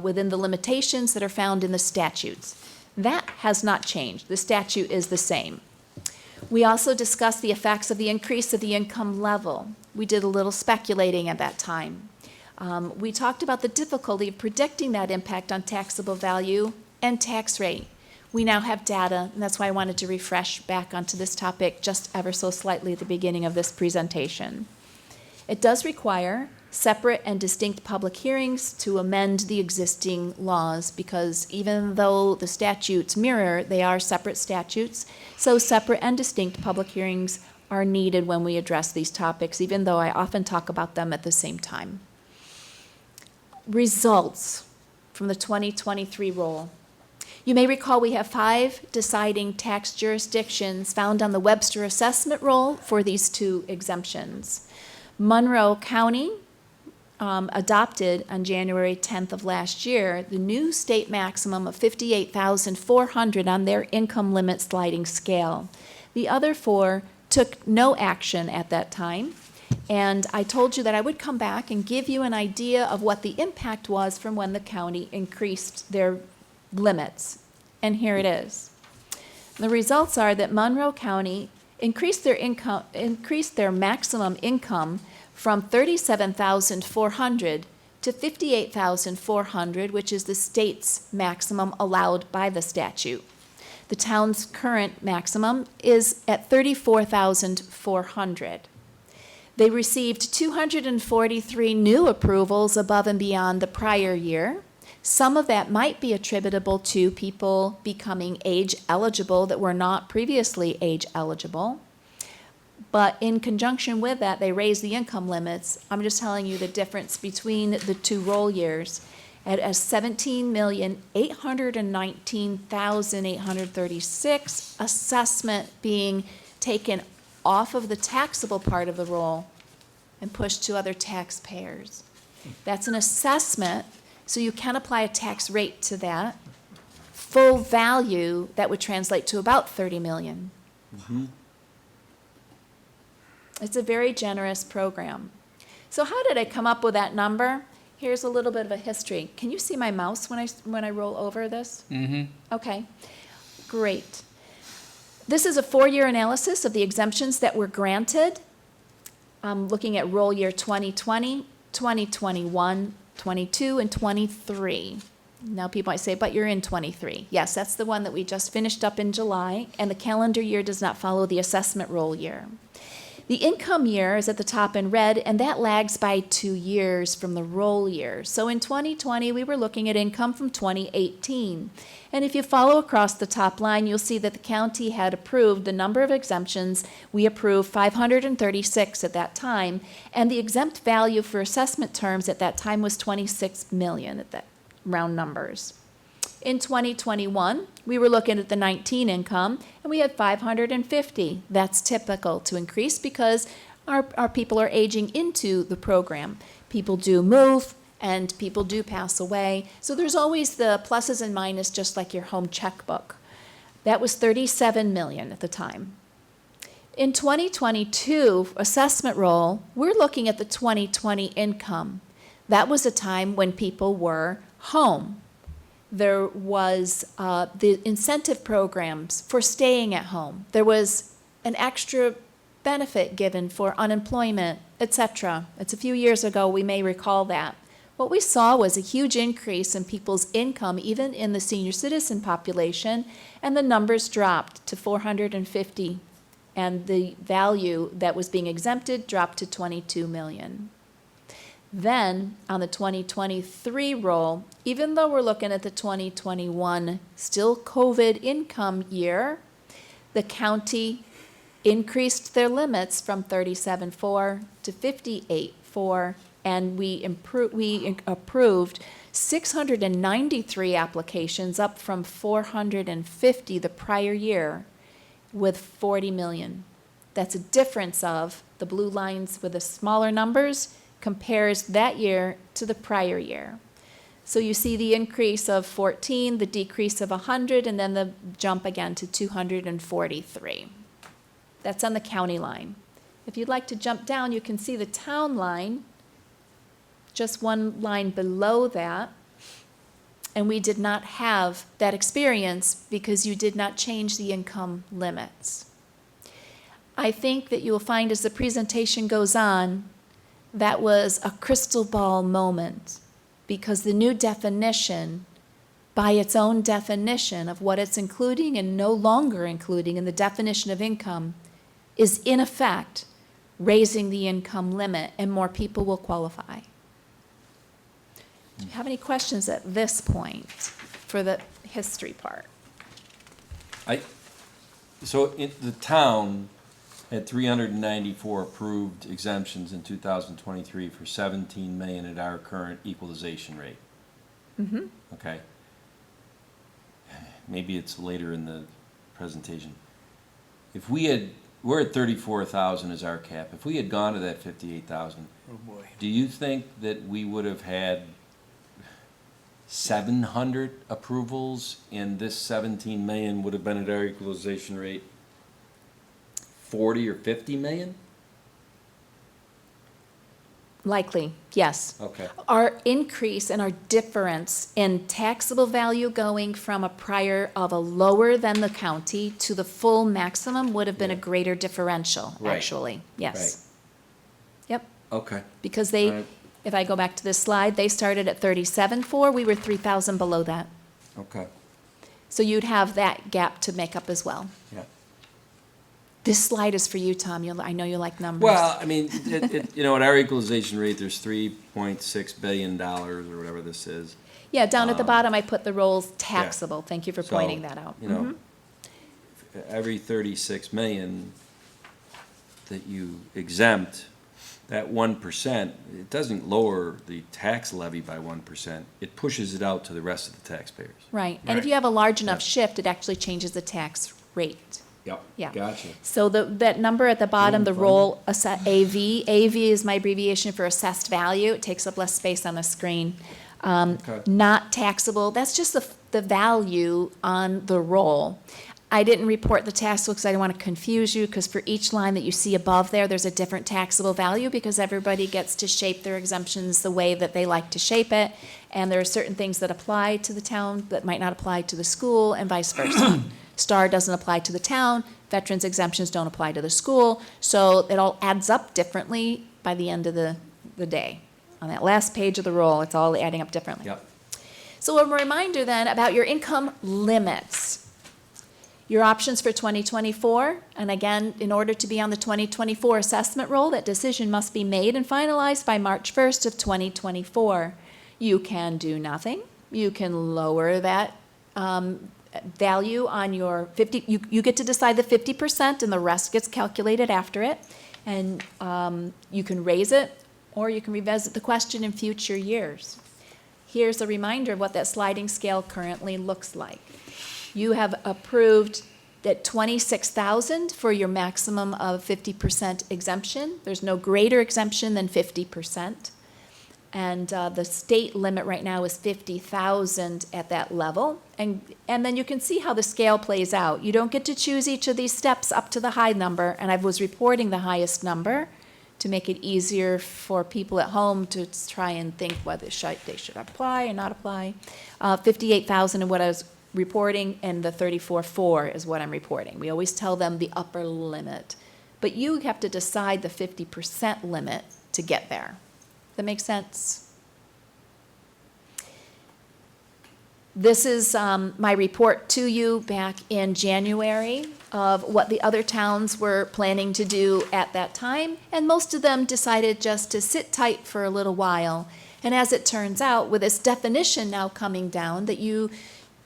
Speaker 7: within the limitations that are found in the statutes. That has not changed. The statute is the same. We also discussed the effects of the increase of the income level. We did a little speculating at that time. We talked about the difficulty of predicting that impact on taxable value and tax rate. We now have data, and that's why I wanted to refresh back onto this topic just ever so slightly at the beginning of this presentation. It does require separate and distinct public hearings to amend the existing laws, because even though the statutes mirror, they are separate statutes, so separate and distinct public hearings are needed when we address these topics, even though I often talk about them at the same time. Results from the 2023 roll. You may recall we have 5 deciding tax jurisdictions found on the Webster assessment roll for these two exemptions. Monroe County adopted on January 10th of last year the new state maximum of $58,400 on their income limit sliding scale. The other 4 took no action at that time, and I told you that I would come back and give you an idea of what the impact was from when the county increased their limits, and here it is. The results are that Monroe County increased their maximum income from $37,400 to $58,400, which is the state's maximum allowed by the statute. The town's current maximum is at $34,400. They received 243 new approvals above and beyond the prior year. Some of that might be attributable to people becoming age eligible that were not previously age eligible. But in conjunction with that, they raised the income limits. I'm just telling you the difference between the two roll years at a $17,819,836 assessment being taken off of the taxable part of the roll and pushed to other taxpayers. That's an assessment, so you can apply a tax rate to that. Full value, that would translate to about 30 million. It's a very generous program. So how did I come up with that number? Here's a little bit of a history. Can you see my mouse when I roll over this? Mm-hmm. Okay, great. This is a 4-year analysis of the exemptions that were granted. I'm looking at roll year 2020, 2021, 22, and 23. Now people might say, but you're in 23. Yes, that's the one that we just finished up in July, and the calendar year does not follow the assessment roll year. The income year is at the top in red, and that lags by 2 years from the roll year. So in 2020, we were looking at income from 2018. And if you follow across the top line, you'll see that the county had approved the number of exemptions. We approved 536 at that time, and the exempt value for assessment terms at that time was 26 million at that round numbers. In 2021, we were looking at the 19 income, and we had 550. That's typical to increase because our people are aging into the program. People do move, and people do pass away. So there's always the pluses and minuses, just like your home checkbook. That was 37 million at the time. In 2022 assessment roll, we're looking at the 2020 income. That was a time when people were home. There was the incentive programs for staying at home. There was an extra benefit given for unemployment, etc. It's a few years ago, we may recall that. What we saw was a huge increase in people's income, even in the senior citizen population, and the numbers dropped to 450, and the value that was being exempted dropped to 22 million. Then, on the 2023 roll, even though we're looking at the 2021 still COVID income year, the county increased their limits from 37.4 to 58.4, and we approved 693 applications, up from 450 the prior year, with 40 million. That's a difference of the blue lines with the smaller numbers compares that year to the prior year. So you see the increase of 14, the decrease of 100, and then the jump again to 243. That's on the county line. If you'd like to jump down, you can see the town line, just one line below that. And we did not have that experience because you did not change the income limits. I think that you will find as the presentation goes on, that was a crystal ball moment, because the new definition, by its own definition of what it's including and no longer including in the definition of income, is in effect raising the income limit, and more people will qualify. Do you have any questions at this point for the history part?
Speaker 1: So the town had 394 approved exemptions in 2023 for 17 million at our current equalization rate.
Speaker 7: Mm-hmm.
Speaker 1: Okay. Maybe it's later in the presentation. If we had, we're at 34,000 as our cap. If we had gone to that 58,000,
Speaker 4: Oh, boy.
Speaker 1: do you think that we would have had 700 approvals and this 17 million would have been at our equalization rate 40 or 50 million?
Speaker 7: Likely, yes.
Speaker 1: Okay.
Speaker 7: Our increase and our difference in taxable value going from a prior of a lower than the county to the full maximum would have been a
Speaker 1: Yeah.
Speaker 7: greater differential,
Speaker 1: Right.
Speaker 7: actually, yes. Yep,
Speaker 1: Okay.
Speaker 7: because they,
Speaker 1: Alright.
Speaker 7: if I go back to this slide, they started at 37.4, we were 3,000 below that.
Speaker 1: Okay.
Speaker 7: So you'd have that gap to make up as well.
Speaker 1: Yeah.
Speaker 7: This slide is for you, Tom, I know you like numbers.
Speaker 1: Well, I mean, you know, at our equalization rate, there's $3.6 billion or whatever this is.
Speaker 7: Yeah, down at the bottom, I put the rolls taxable, thank you for
Speaker 1: So,
Speaker 7: pointing that out.
Speaker 1: You know,
Speaker 7: Mhm.
Speaker 1: every 36 million that you exempt, that 1%, it doesn't lower the tax levy by 1%. It pushes it out to the rest of the taxpayers.
Speaker 7: Right, and if
Speaker 1: Right.
Speaker 7: you have a large enough
Speaker 1: Yeah.
Speaker 7: shift, it actually changes the tax rate.
Speaker 1: Yep.
Speaker 7: Yeah.
Speaker 1: Gotcha.
Speaker 7: So that number at the bottom, the
Speaker 1: Room
Speaker 7: roll, AV, AV is my abbreviation for assessed value. It takes up less space on the screen.
Speaker 1: Okay.
Speaker 7: Not taxable, that's just the value on the roll. I didn't report the taxable because I didn't want to confuse you, because for each line that you see above there, there's a different taxable value, because everybody gets to shape their exemptions the way that they like to shape it. And there are certain things that apply to the town that might not apply to the school, and vice versa. STAR doesn't apply to the town, veterans exemptions don't apply to the school, so it all adds up differently by the end of the day. On that last page of the roll, it's all adding up differently.
Speaker 1: Yep.
Speaker 7: So a reminder then about your income limits. Your options for 2024, and again, in order to be on the 2024 assessment roll, that decision must be made and finalized by March 1st of 2024. You can do nothing. You can lower that value on your 50, you get to decide the 50% and the rest gets calculated after it. And you can raise it or you can revisit the question in future years. Here's a reminder of what that sliding scale currently looks like. You have approved at $26,000 for your maximum of 50% exemption. There's no greater exemption than 50%. And the state limit right now is $50,000 at that level. And then you can see how the scale plays out. You don't get to choose each of these steps up to the high number, and I was reporting the highest number to make it easier for people at home to try and think whether they should apply or not apply. 58,000 is what I was reporting, and the 34.4 is what I'm reporting. We always tell them the upper limit. But you have to decide the 50% limit to get there. That makes sense? This is my report to you back in January of what the other towns were planning to do at that time, and most of them decided just to sit tight for a little while. And as it turns out, with this definition now coming down, that you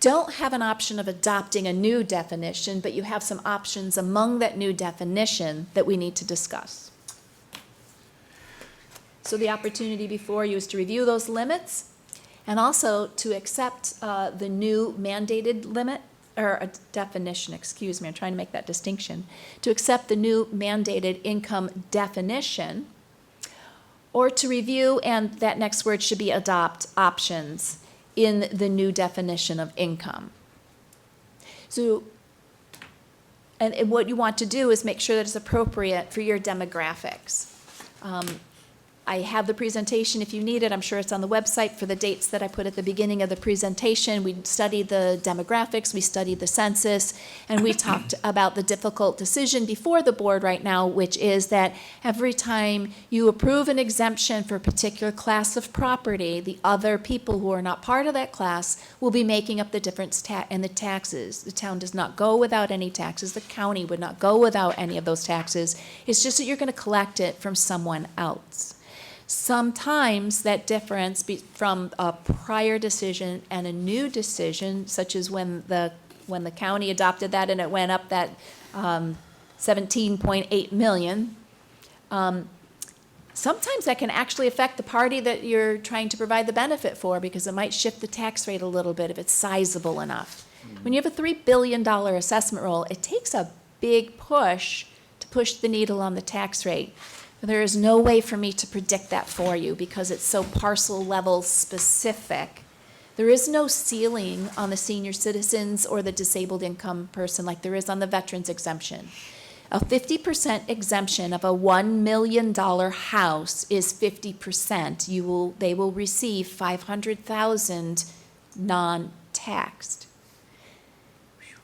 Speaker 7: don't have an option of adopting a new definition, but you have some options among that new definition that we need to discuss. So the opportunity before you is to review those limits and also to accept the new mandated limit, or a definition, excuse me, I'm trying to make that distinction, to accept the new mandated income definition, or to review, and that next word should be adopt, options in the new definition of income. So, and what you want to do is make sure that it's appropriate for your demographics. I have the presentation if you need it. I'm sure it's on the website for the dates that I put at the beginning of the presentation. We studied the demographics, we studied the census, and we talked about the difficult decision before the board right now, which is that every time you approve an exemption for a particular class of property, the other people who are not part of that class will be making up the difference in the taxes. The town does not go without any taxes. The county would not go without any of those taxes. It's just that you're going to collect it from someone else. Sometimes that difference from a prior decision and a new decision, such as when the county adopted that and it went up that 17.8 million, sometimes that can actually affect the party that you're trying to provide the benefit for, because it might shift the tax rate a little bit if it's sizable enough. When you have a $3 billion assessment roll, it takes a big push to push the needle on the tax rate. There is no way for me to predict that for you because it's so parcel level specific. There is no ceiling on the senior citizens or the disabled income person like there is on the veterans exemption. A 50% exemption of a $1 million house is 50%. They will receive $500,000 non-taxed.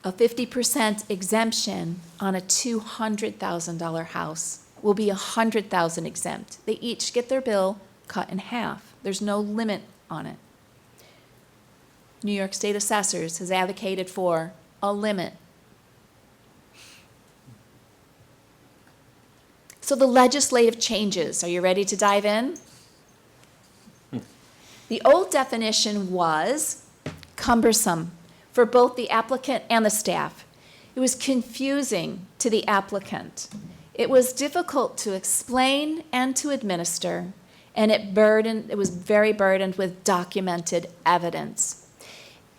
Speaker 7: A 50% exemption on a $200,000 house will be $100,000 exempt. They each get their bill cut in half. There's no limit on it. New York State Assessors has advocated for a limit. So the legislative changes, are you ready to dive in? The old definition was cumbersome for both the applicant and the staff. It was confusing to the applicant. It was difficult to explain and to administer, and it was very burdened with documented evidence.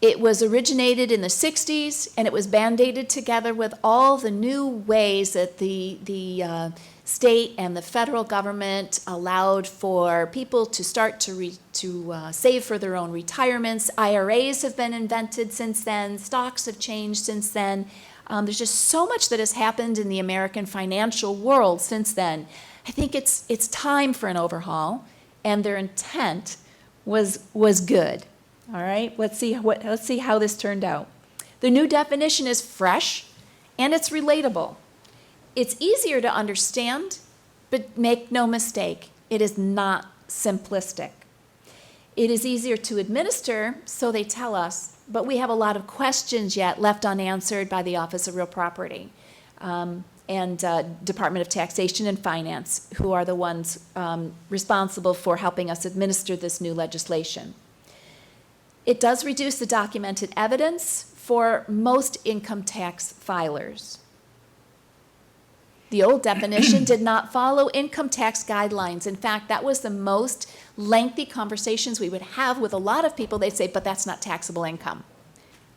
Speaker 7: It was originated in the 60s, and it was band-aided together with all the new ways that the state and the federal government allowed for people to start to save for their own retirements. IRAs have been invented since then. Stocks have changed since then. There's just so much that has happened in the American financial world since then. I think it's time for an overhaul, and their intent was good. All right, let's see how this turned out. The new definition is fresh and it's relatable. It's easier to understand, but make no mistake, it is not simplistic. It is easier to administer, so they tell us, but we have a lot of questions yet left unanswered by the Office of Real Property and Department of Taxation and Finance, who are the ones responsible for helping us administer this new legislation. It does reduce the documented evidence for most income tax filers. The old definition did not follow income tax guidelines. In fact, that was the most lengthy conversations we would have with a lot of people. They'd say, but that's not taxable income.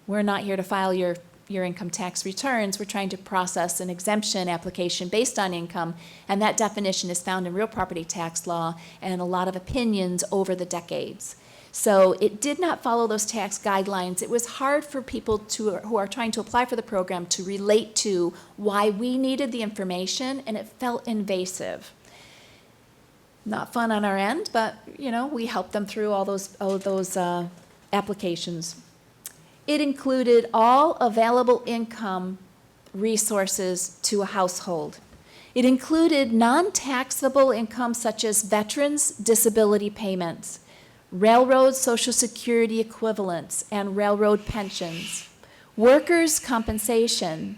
Speaker 7: We're not here to file your income tax returns. We're trying to process an exemption application based on income, and that definition is found in real property tax law and a lot of opinions over the decades. So it did not follow those tax guidelines. It was hard for people who are trying to apply for the program to relate to why we needed the information, and it felt invasive. Not fun on our end, but we helped them through all those applications. It included all available income resources to a household. It included non-taxable income such as veterans' disability payments, railroad Social Security equivalents and railroad pensions, workers' compensation,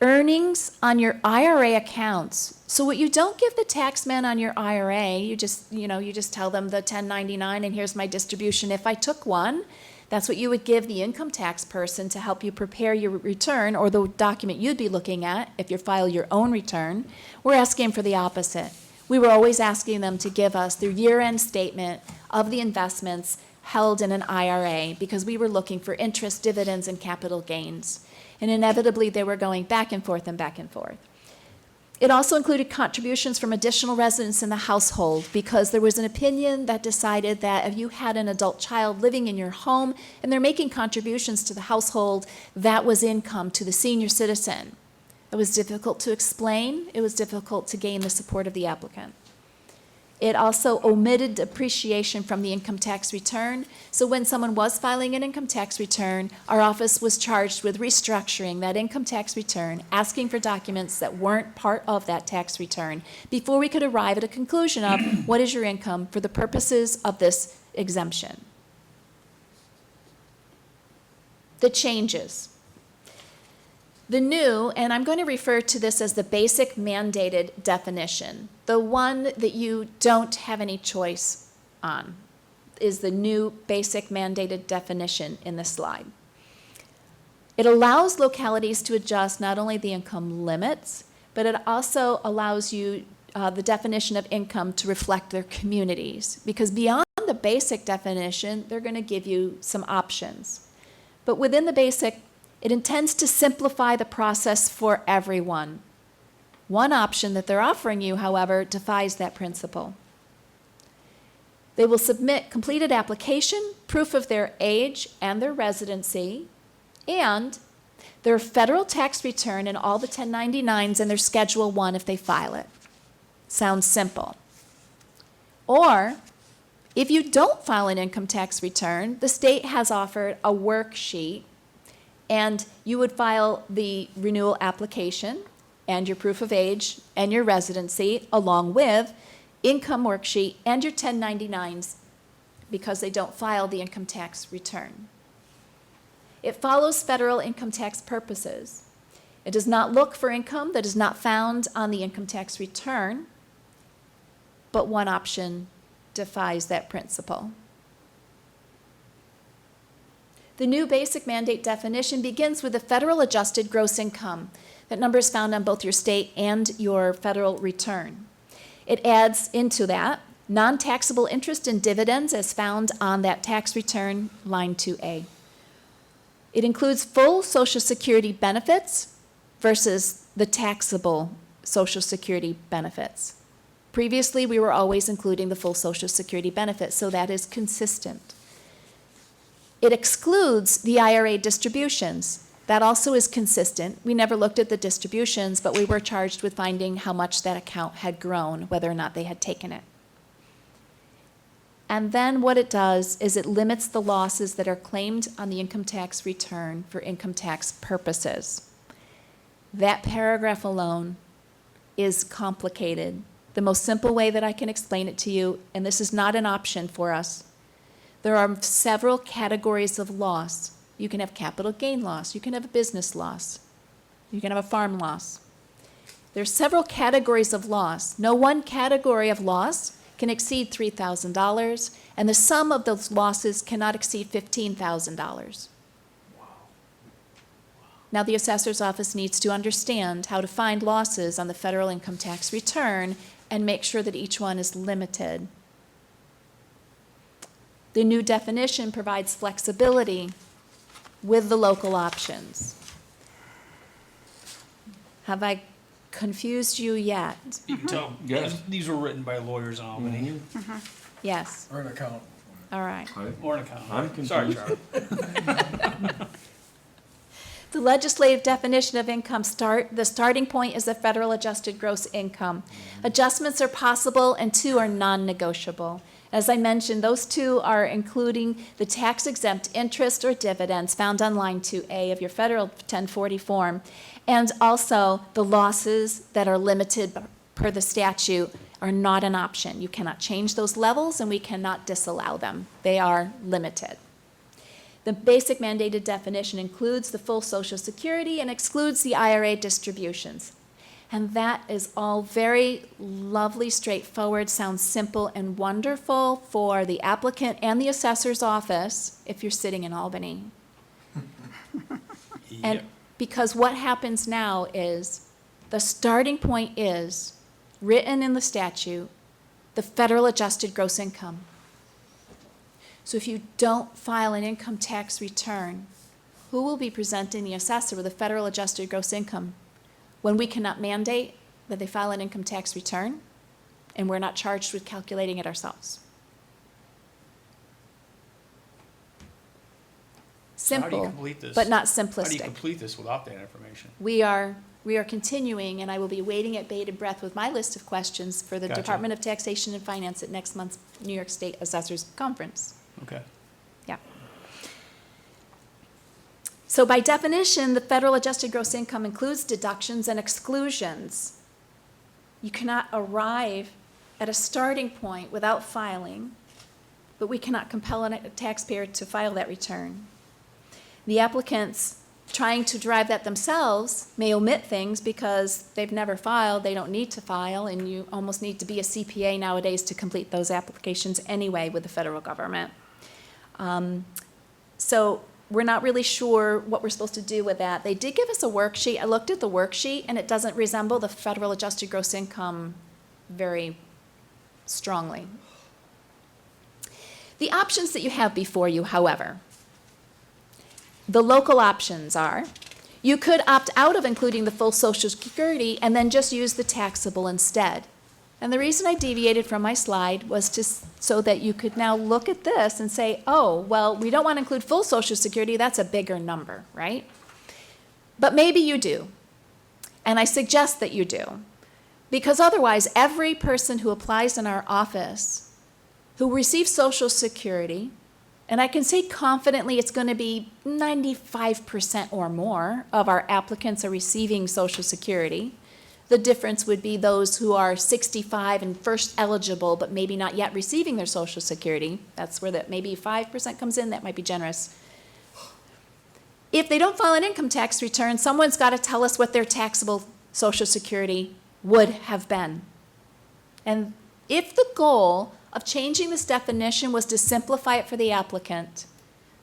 Speaker 7: earnings on your IRA accounts. So what you don't give the taxman on your IRA, you just tell them the 1099 and here's my distribution if I took one. That's what you would give the income tax person to help you prepare your return or the document you'd be looking at if you file your own return. We're asking for the opposite. We were always asking them to give us their year-end statement of the investments held in an IRA because we were looking for interest, dividends, and capital gains. And inevitably, they were going back and forth and back and forth. It also included contributions from additional residents in the household because there was an opinion that decided that if you had an adult child living in your home and they're making contributions to the household, that was income to the senior citizen. It was difficult to explain. It was difficult to gain the support of the applicant. It also omitted depreciation from the income tax return. So when someone was filing an income tax return, our office was charged with restructuring that income tax return, asking for documents that weren't part of that tax return before we could arrive at a conclusion of what is your income for the purposes of this exemption. The changes. The new, and I'm going to refer to this as the basic mandated definition, the one that you don't have any choice on, is the new basic mandated definition in the slide. It allows localities to adjust not only the income limits, but it also allows you the definition of income to reflect their communities, because beyond the basic definition, they're going to give you some options. But within the basic, it intends to simplify the process for everyone. One option that they're offering you, however, defies that principle. They will submit completed application, proof of their age and their residency, and their federal tax return and all the 1099s and their Schedule 1 if they file it. Sounds simple. Or, if you don't file an income tax return, the state has offered a worksheet, and you would file the renewal application and your proof of age and your residency along with income worksheet and your 1099s because they don't file the income tax return. It follows federal income tax purposes. It does not look for income that is not found on the income tax return, but one option defies that principle. The new basic mandate definition begins with the federal adjusted gross income. That number is found on both your state and your federal return. It adds into that non-taxable interest and dividends as found on that tax return, line 2A. It includes full Social Security benefits versus the taxable Social Security benefits. Previously, we were always including the full Social Security benefit, so that is consistent. It excludes the IRA distributions. That also is consistent. We never looked at the distributions, but we were charged with finding how much that account had grown, whether or not they had taken it. And then what it does is it limits the losses that are claimed on the income tax return for income tax purposes. That paragraph alone is complicated. The most simple way that I can explain it to you, and this is not an option for us, there are several categories of loss. You can have capital gain loss, you can have a business loss, you can have a farm loss. There's several categories of loss. No one category of loss can exceed $3,000, and the sum of those losses cannot exceed $15,000. Now, the assessor's office needs to understand how to find losses on the federal income tax return and make sure that each one is limited. The new definition provides flexibility with the local options. Have I confused you yet?
Speaker 4: You can tell,
Speaker 1: Yes.
Speaker 4: these were written by lawyers in Albany,
Speaker 7: Yes,
Speaker 3: Or an account.
Speaker 7: all right.
Speaker 4: or an accountant.
Speaker 1: I'm
Speaker 4: Sorry,
Speaker 1: confused.
Speaker 4: Charlie.
Speaker 7: The legislative definition of income the starting point is the federal adjusted gross income. Adjustments are possible and two are non-negotiable. As I mentioned, those two are including the tax-exempt interest or dividends found on line 2A of your federal 1040 form, and also the losses that are limited per the statute are not an option. You cannot change those levels and we cannot disallow them. They are limited. The basic mandated definition includes the full Social Security and excludes the IRA distributions. And that is all very lovely, straightforward, sounds simple and wonderful for the applicant and the assessor's office if you're sitting in Albany. And
Speaker 4: Yep.
Speaker 7: because what happens now is the starting point is written in the statute, the federal adjusted gross income. So if you don't file an income tax return, who will be presenting the assessor with a federal adjusted gross income when we cannot mandate that they file an income tax return and we're not charged with calculating it ourselves?
Speaker 4: So how do you
Speaker 7: Simple,
Speaker 4: complete this?
Speaker 7: but not
Speaker 4: How do you
Speaker 7: simplistic.
Speaker 4: complete this without that information?
Speaker 7: We are continuing, and I will be waiting at bated breath with my list of questions for the
Speaker 4: Gotcha.
Speaker 7: Department of Taxation and Finance at next month's New York State Assessors Conference.
Speaker 4: Okay.
Speaker 7: Yeah. So by definition, the federal adjusted gross income includes deductions and exclusions. You cannot arrive at a starting point without filing, but we cannot compel a taxpayer to file that return. The applicants trying to drive that themselves may omit things because they've never filed, they don't need to file, and you almost need to be a CPA nowadays to complete those applications anyway with the federal government. So we're not really sure what we're supposed to do with that. They did give us a worksheet. I looked at the worksheet, and it doesn't resemble the federal adjusted gross income very strongly. The options that you have before you, however, the local options are, you could opt out of including the full Social Security and then just use the taxable instead. And the reason I deviated from my slide was so that you could now look at this and say, oh, well, we don't want to include full Social Security, that's a bigger number, right? But maybe you do. And I suggest that you do. Because otherwise, every person who applies in our office who receives Social Security, and I can say confidently it's going to be 95% or more of our applicants are receiving Social Security. The difference would be those who are 65 and first eligible, but maybe not yet receiving their Social Security. That's where that maybe 5% comes in. That might be generous. If they don't file an income tax return, someone's got to tell us what their taxable Social Security would have been. And if the goal of changing this definition was to simplify it for the applicant,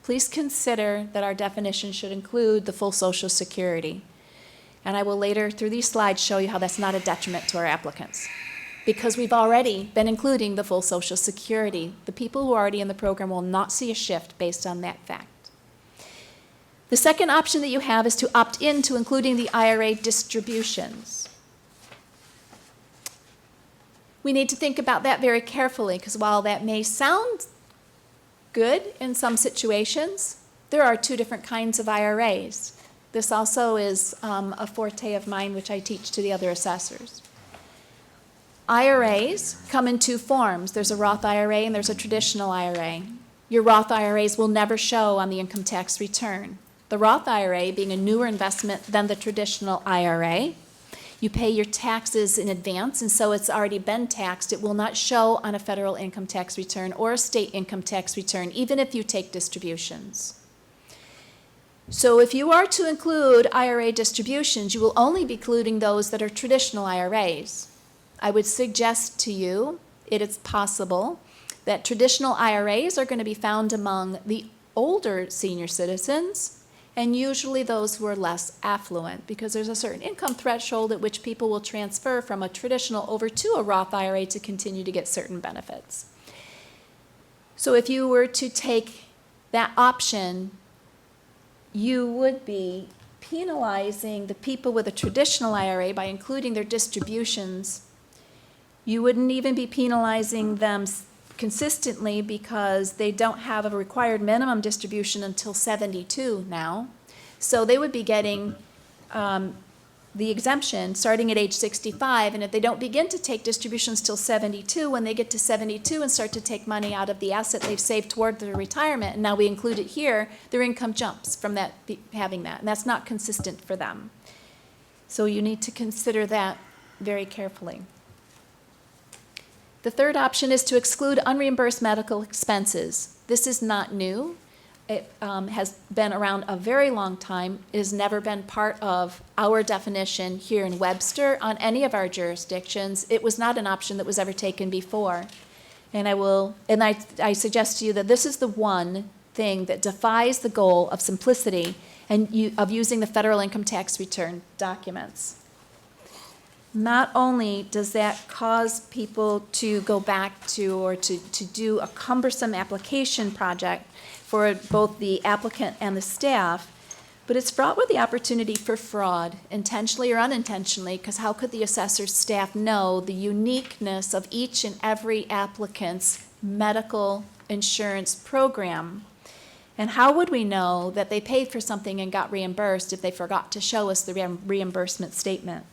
Speaker 7: please consider that our definition should include the full Social Security. And I will later, through these slides, show you how that's not a detriment to our applicants. Because we've already been including the full Social Security. The people who are already in the program will not see a shift based on that fact. The second option that you have is to opt in to including the IRA distributions. We need to think about that very carefully, because while that may sound good in some situations, there are two different kinds of IRAs. This also is a forte of mine, which I teach to the other assessors. IRAs come in two forms. There's a Roth IRA and there's a traditional IRA. Your Roth IRAs will never show on the income tax return. The Roth IRA being a newer investment than the traditional IRA. You pay your taxes in advance, and so it's already been taxed. It will not show on a federal income tax return or a state income tax return, even if you take distributions. So if you are to include IRA distributions, you will only be including those that are traditional IRAs. I would suggest to you, it is possible, that traditional IRAs are going to be found among the older senior citizens, and usually those who are less affluent, because there's a certain income threshold at which people will transfer from a traditional over to a Roth IRA to continue to get certain benefits. So if you were to take that option, you would be penalizing the people with a traditional IRA by including their distributions. You wouldn't even be penalizing them consistently because they don't have a required minimum distribution until 72 now. So they would be getting the exemption starting at age 65, and if they don't begin to take distributions till 72, when they get to 72 and start to take money out of the asset they've saved toward their retirement, and now we include it here, their income jumps from that, having that, and that's not consistent for them. So you need to consider that very carefully. The third option is to exclude unreimbursed medical expenses. This is not new. It has been around a very long time. It has never been part of our definition here in Webster on any of our jurisdictions. It was not an option that was ever taken before. And I suggest to you that this is the one thing that defies the goal of simplicity and of using the federal income tax return documents. Not only does that cause people to go back to or to do a cumbersome application project for both the applicant and the staff, but it's fraught with the opportunity for fraud, intentionally or unintentionally, because how could the assessor's staff know the uniqueness of each and every applicant's medical insurance program? And how would we know that they paid for something and got reimbursed if they forgot to show us the reimbursement statement?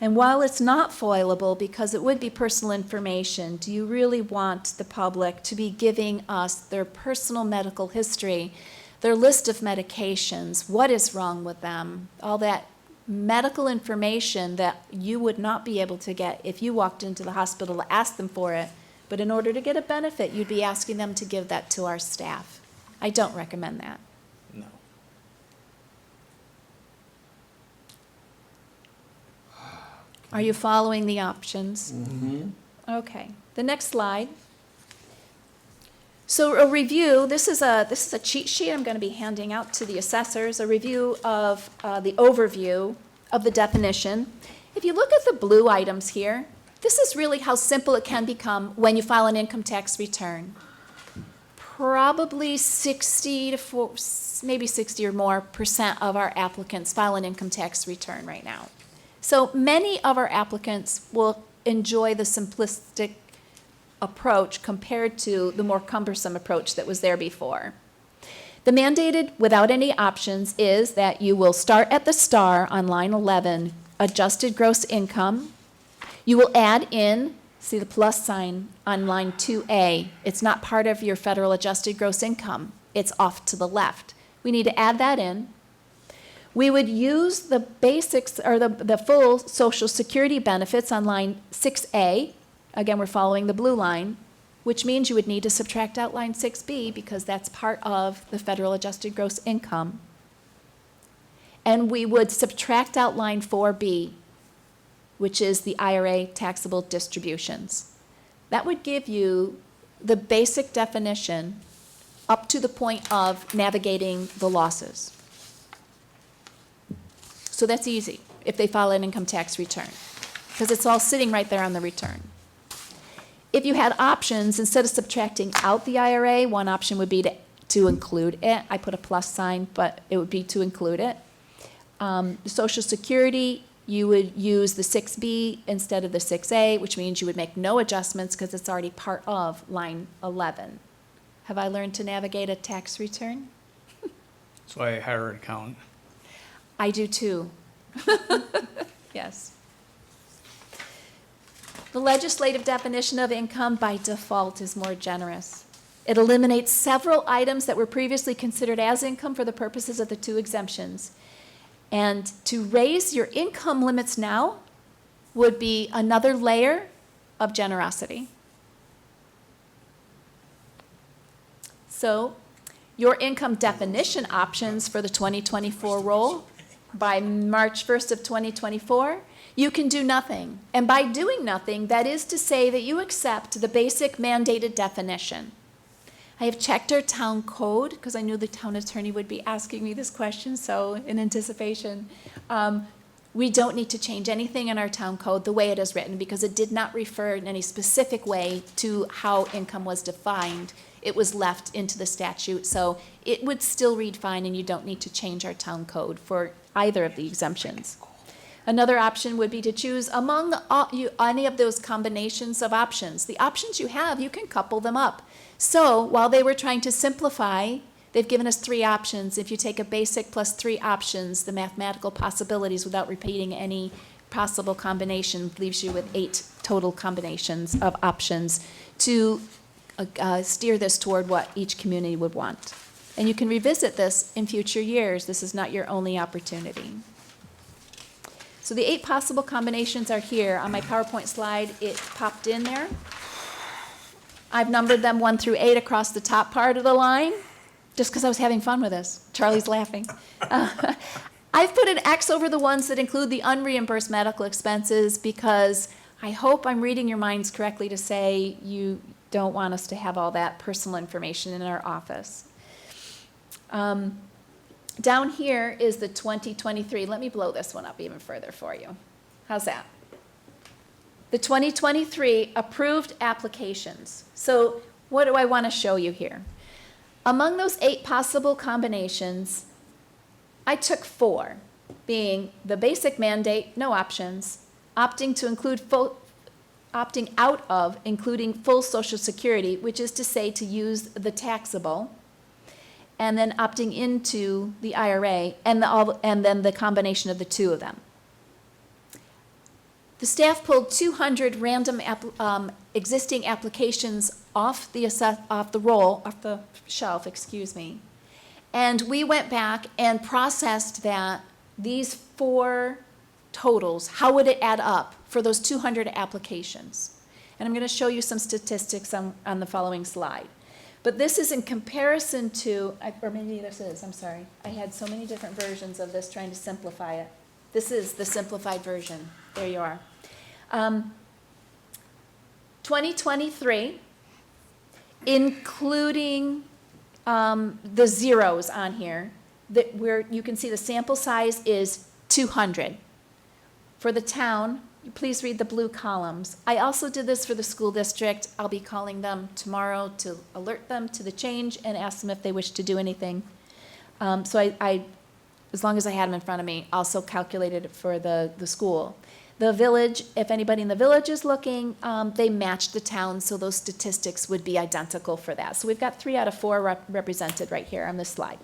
Speaker 7: And while it's not foilable because it would be personal information, do you really want the public to be giving us their personal medical history, their list of medications, what is wrong with them, all that medical information that you would not be able to get if you walked into the hospital to ask them for it, but in order to get a benefit, you'd be asking them to give that to our staff. I don't recommend that.
Speaker 4: No.
Speaker 7: Are you following the options? Mm-hmm. Okay. The next slide. So a review, this is a cheat sheet I'm going to be handing out to the assessors, a review of the overview of the definition. If you look at the blue items here, this is really how simple it can become when you file an income tax return. Probably 60 or more percent of our applicants file an income tax return right now. So many of our applicants will enjoy the simplistic approach compared to the more cumbersome approach that was there before. The mandated without any options is that you will start at the star on line 11, adjusted gross income. You will add in, see the plus sign on line 2A. It's not part of your federal adjusted gross income. It's off to the left. We need to add that in. We would use the basics or the full Social Security benefits on line 6A. Again, we're following the blue line, which means you would need to subtract out line 6B because that's part of the federal adjusted gross income. And we would subtract out line 4B, which is the IRA taxable distributions. That would give you the basic definition up to the point of navigating the losses. So that's easy if they file an income tax return, because it's all sitting right there on the return. If you had options, instead of subtracting out the IRA, one option would be to include it. I put a plus sign, but it would be to include it. Social Security, you would use the 6B instead of the 6A, which means you would make no adjustments because it's already part of line 11. Have I learned to navigate a tax return?
Speaker 4: That's why I hire an accountant.
Speaker 7: I do too. Yes. The legislative definition of income by default is more generous. It eliminates several items that were previously considered as income for the purposes of the two exemptions. And to raise your income limits now would be another layer of generosity. So, your income definition options for the 2024 roll, by March 1st of 2024, you can do nothing. And by doing nothing, that is to say that you accept the basic mandated definition. I have checked our town code, because I knew the town attorney would be asking me this question, so in anticipation. We don't need to change anything in our town code the way it is written, because it did not refer in any specific way to how income was defined. It was left into the statute, so it would still read fine, and you don't need to change our town code for either of the exemptions. Another option would be to choose among any of those combinations of options. The options you have, you can couple them up. So while they were trying to simplify, they've given us 3 options. If you take a basic plus 3 options, the mathematical possibilities without repeating any possible combination leaves you with 8 total combinations of options to steer this toward what each community would want. And you can revisit this in future years. This is not your only opportunity. So the 8 possible combinations are here. On my PowerPoint slide, it popped in there. I've numbered them 1 through 8 across the top part of the line, just because I was having fun with this. Charlie's laughing. I've put an X over the ones that include the unreimbursed medical expenses because I hope I'm reading your minds correctly to say you don't want us to have all that personal information in our office. Down here is the 2023. Let me blow this one up even further for you. How's that? The 2023 approved applications. So what do I want to show you here? Among those 8 possible combinations, I took 4, being the basic mandate, no options, opting out of including full Social Security, which is to say to use the taxable, and then opting into the IRA, and then the combination of the 2 of them. The staff pulled 200 random existing applications off the shelf, and we went back and processed these 4 totals. How would it add up for those 200 applications? And I'm going to show you some statistics on the following slide. But this is in comparison to, or maybe this is, I'm sorry. I had so many different versions of this trying to simplify it. This is the simplified version. There you are. 2023, including the zeros on here, where you can see the sample size is 200. For the town, please read the blue columns. I also did this for the school district. I'll be calling them tomorrow to alert them to the change and ask them if they wish to do anything. So I, as long as I had them in front of me, also calculated it for the school. The village, if anybody in the village is looking, they matched the town, so those statistics would be identical for that. So we've got 3 out of 4 represented right here on this slide.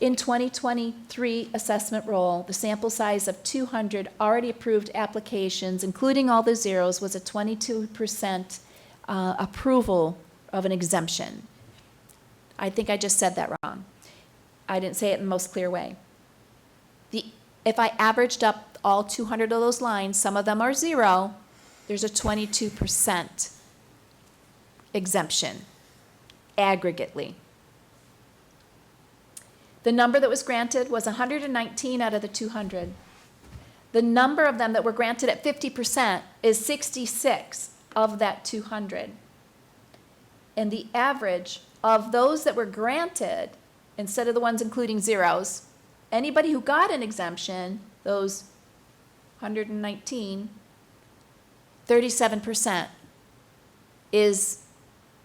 Speaker 7: In 2023 assessment roll, the sample size of 200 already approved applications, including all the zeros, was a 22% approval of an exemption. I think I just said that wrong. I didn't say it in the most clear way. If I averaged up all 200 of those lines, some of them are 0, there's a 22% exemption, aggregately. The number that was granted was 119 out of the 200. The number of them that were granted at 50% is 66 of that 200. And the average of those that were granted, instead of the ones including zeros, anybody who got an exemption, those 119, 37% is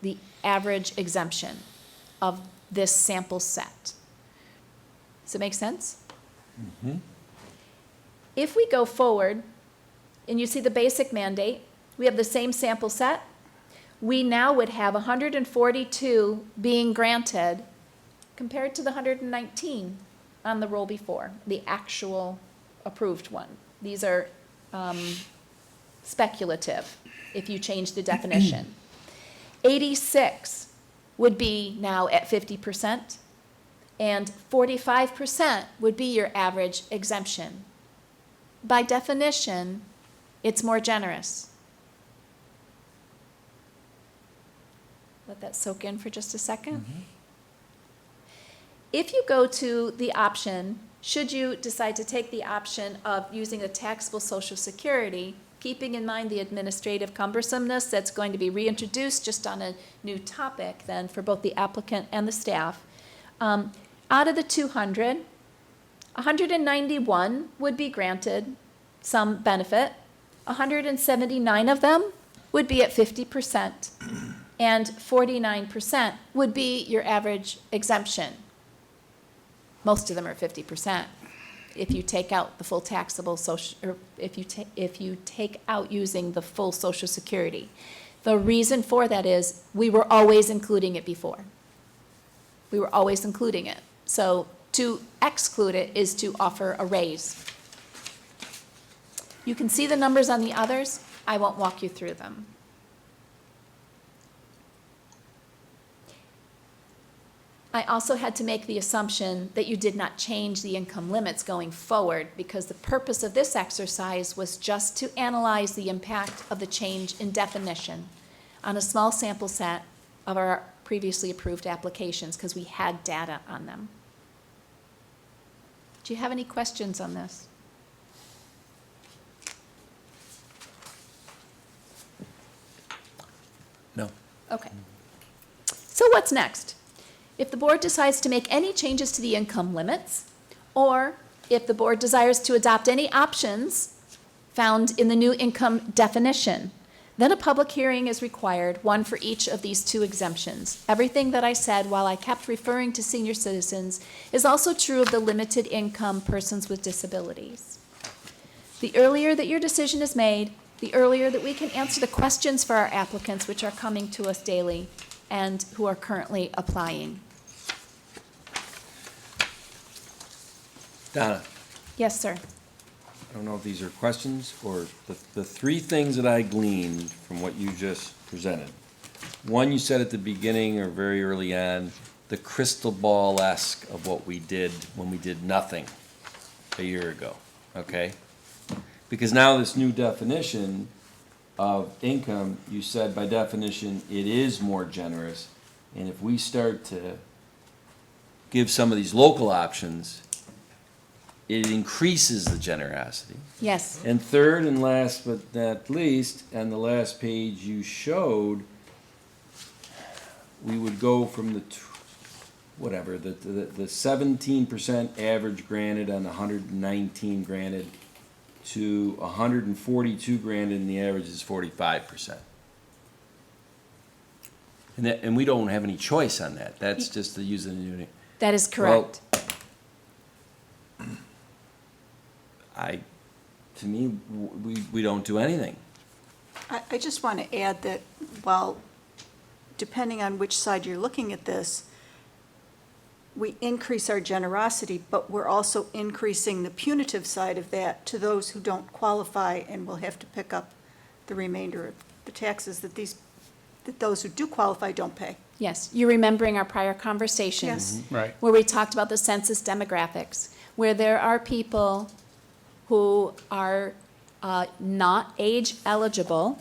Speaker 7: the average exemption of this sample set. Does it make sense? If we go forward, and you see the basic mandate, we have the same sample set, we now would have 142 being granted compared to the 119 on the roll before, the actual approved one. These are speculative, if you change the definition. 86 would be now at 50%, and 45% would be your average exemption. By definition, it's more generous. Let that soak in for just a second. If you go to the option, should you decide to take the option of using a taxable Social Security, keeping in mind the administrative cumbersomeness that's going to be reintroduced just on a new topic then for both the applicant and the staff, out of the 200, 191 would be granted some benefit. 179 of them would be at 50%, and 49% would be your average exemption. Most of them are 50%. If you take out the full taxable social, or if you take out using the full Social Security. The reason for that is we were always including it before. We were always including it. So to exclude it is to offer a raise. You can see the numbers on the others. I won't walk you through them. I also had to make the assumption that you did not change the income limits going forward, because the purpose of this exercise was just to analyze the impact of the change in definition on a small sample set of our previously approved applications, because we had data on them. Do you have any questions on this?
Speaker 1: No.
Speaker 7: Okay. So what's next? If the board decides to make any changes to the income limits, or if the board desires to adopt any options found in the new income definition, then a public hearing is required, one for each of these two exemptions. Everything that I said, while I kept referring to senior citizens, is also true of the limited income persons with disabilities. The earlier that your decision is made, the earlier that we can answer the questions for our applicants, which are coming to us daily and who are currently applying.
Speaker 1: Donna,
Speaker 7: Yes, sir.
Speaker 1: I don't know if these are questions or the three things that I gleaned from what you just presented. One, you said at the beginning or very early on, the crystal ball-esque of what we did when we did nothing a year ago, okay? Because now this new definition of income, you said by definition, it is more generous. And if we start to give some of these local options, it increases the generosity.
Speaker 7: Yes.
Speaker 1: And third and last but not least, on the last page you showed, we would go from the 17% average granted on 119 granted to 142 granted, and the average is 45%. And we don't have any choice on that. That's just the use of the unit.
Speaker 7: That is correct.
Speaker 1: To me, we don't do anything.
Speaker 5: I just want to add that while, depending on which side you're looking at this, we increase our generosity, but we're also increasing the punitive side of that to those who don't qualify and will have to pick up the remainder of the taxes that those who do qualify don't pay.
Speaker 7: Yes, you're remembering our prior conversations.
Speaker 5: Yes.
Speaker 4: Right.
Speaker 7: Where we talked about the census demographics, where there are people who are not age eligible,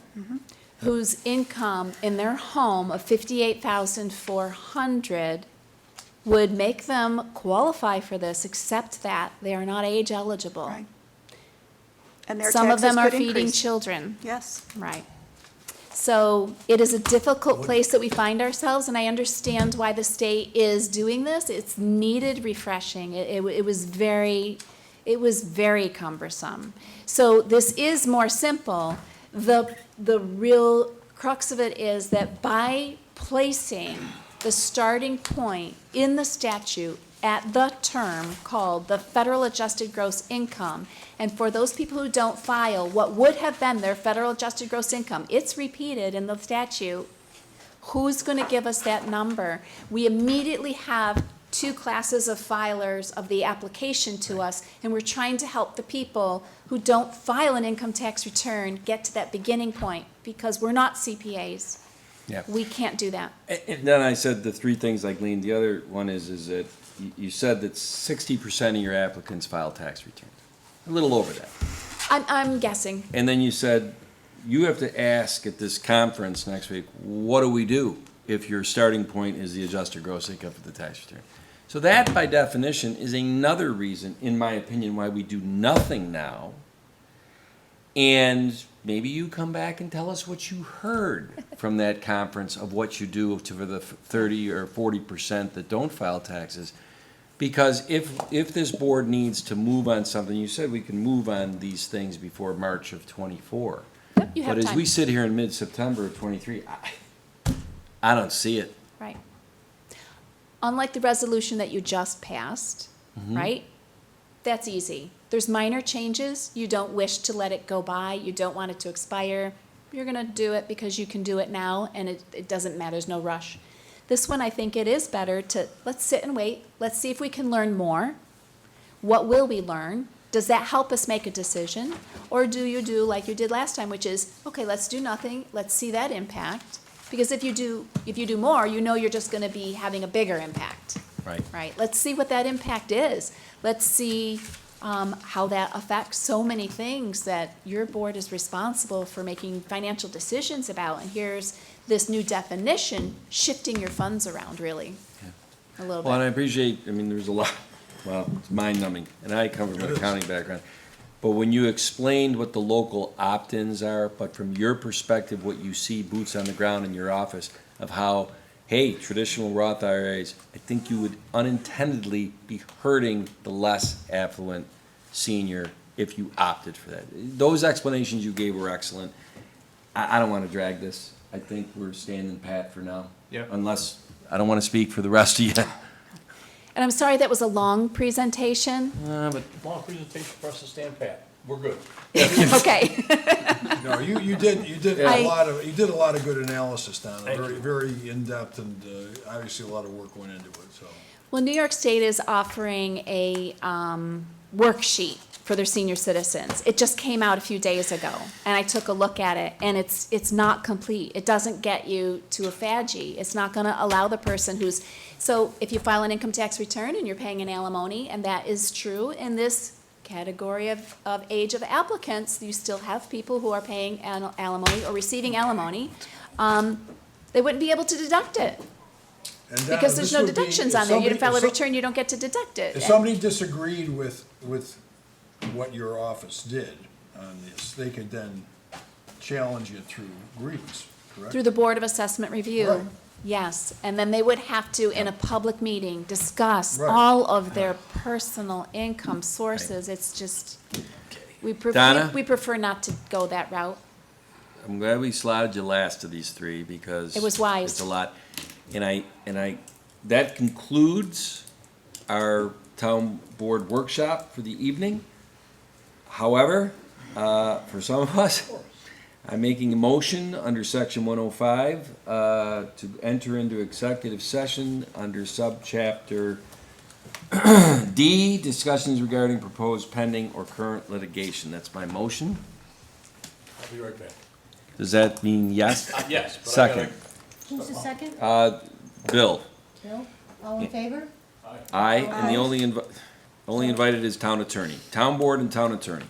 Speaker 7: whose income in their home of $58,400 would make them qualify for this, except that they are not age eligible.
Speaker 5: Right. And their
Speaker 7: Some of them are
Speaker 5: taxes could
Speaker 7: feeding
Speaker 5: increase.
Speaker 7: children.
Speaker 5: Yes.
Speaker 7: Right. So it is a difficult place that we find ourselves, and I understand why the state is doing this. It's needed refreshing. It was very cumbersome. So this is more simple. The real crux of it is that by placing the starting point in the statute at the term called the federal adjusted gross income. And for those people who don't file, what would have been their federal adjusted gross income, it's repeated in the statute. Who's going to give us that number? We immediately have two classes of filers of the application to us, and we're trying to help the people who don't file an income tax return get to that beginning point, because we're not CPAs.
Speaker 1: Yeah.
Speaker 7: We can't do that.
Speaker 1: And then I said the three things I gleaned. The other one is that you said that 60% of your applicants file tax returns. A little over that.
Speaker 7: I'm guessing.
Speaker 1: And then you said, you have to ask at this conference next week, what do we do if your starting point is the adjusted gross income for the tax return? So that, by definition, is another reason, in my opinion, why we do nothing now. And maybe you come back and tell us what you heard from that conference of what you do for the 30 or 40% that don't file taxes. Because if this board needs to move on something, you said we can move on these things before March of '24.
Speaker 7: Yep, you have
Speaker 1: But as
Speaker 7: time.
Speaker 1: we sit here in mid-September of '23, I don't see it.
Speaker 7: Right. Unlike the resolution that you just passed, right? That's easy. There's minor changes. You don't wish to let it go by. You don't want it to expire. You're going to do it because you can do it now, and it doesn't matter. There's no rush. This one, I think it is better to, let's sit and wait. Let's see if we can learn more. What will we learn? Does that help us make a decision? Or do you do like you did last time, which is, okay, let's do nothing. Let's see that impact. Because if you do more, you know you're just going to be having a bigger impact.
Speaker 1: Right.
Speaker 7: Right? Let's see what that impact is. Let's see how that affects so many things that your board is responsible for making financial decisions about. And here's this new definition, shifting your funds around, really, a little
Speaker 1: Well, and I
Speaker 7: bit.
Speaker 1: appreciate, I mean, there's a lot, well, it's mind-numbing, and I come from an accounting background. But when you explained what the local opt-ins are, but from your perspective, what you see boots on the ground in your office of how, hey, traditional Roth IRAs, I think you would unintendedly be hurting the less affluent senior if you opted for that. Those explanations you gave were excellent. I don't want to drag this. I think we're standing pat for now.
Speaker 6: Yeah.
Speaker 1: Unless, I don't want to speak for the rest of you.
Speaker 7: And I'm sorry that was a long presentation.
Speaker 1: But
Speaker 6: Long presentation for us to stand pat. We're good.
Speaker 7: Okay.
Speaker 3: No, you did
Speaker 7: I-
Speaker 3: a lot of good analysis, Donna, very in-depth, and obviously a lot of work went into it, so.
Speaker 7: Well, New York State is offering a worksheet for their senior citizens. It just came out a few days ago, and I took a look at it, and it's not complete. It doesn't get you to a FADGI. It's not going to allow the person who's, so if you file an income tax return and you're paying an alimony, and that is true in this category of age of applicants, you still have people who are paying alimony or receiving alimony, they wouldn't be able to deduct it.
Speaker 3: And Donna,
Speaker 7: Because there's
Speaker 3: this
Speaker 7: no
Speaker 3: would be-
Speaker 7: deductions
Speaker 3: if
Speaker 7: on there. You didn't
Speaker 3: somebody-
Speaker 7: file a
Speaker 3: if some-
Speaker 7: return, you don't get to deduct it.
Speaker 3: If somebody disagreed with what your office did on this, they could then challenge it through grievance, correct?
Speaker 7: Through the Board of Assessment Review.
Speaker 3: Right.
Speaker 7: Yes, and then they would have to, in a public meeting, discuss
Speaker 3: Right.
Speaker 7: all of their personal income sources. It's just, we
Speaker 1: Donna?
Speaker 7: prefer not to go that route.
Speaker 1: I'm glad we slotted you last of these three because
Speaker 7: It was wise.
Speaker 1: It's a lot, and that concludes our town board workshop for the evening. However, for some of us, I'm making a motion under section 105 to enter into executive session under subchapter D, discussions regarding proposed pending or current litigation. That's my motion.
Speaker 6: I'll be right back.
Speaker 1: Does that mean yes?
Speaker 6: Yes, but I
Speaker 1: Second.
Speaker 8: Who's the second?
Speaker 1: Bill,
Speaker 8: Bill? All in favor?
Speaker 1: aye, and the only invited is town attorney, town board and town attorney.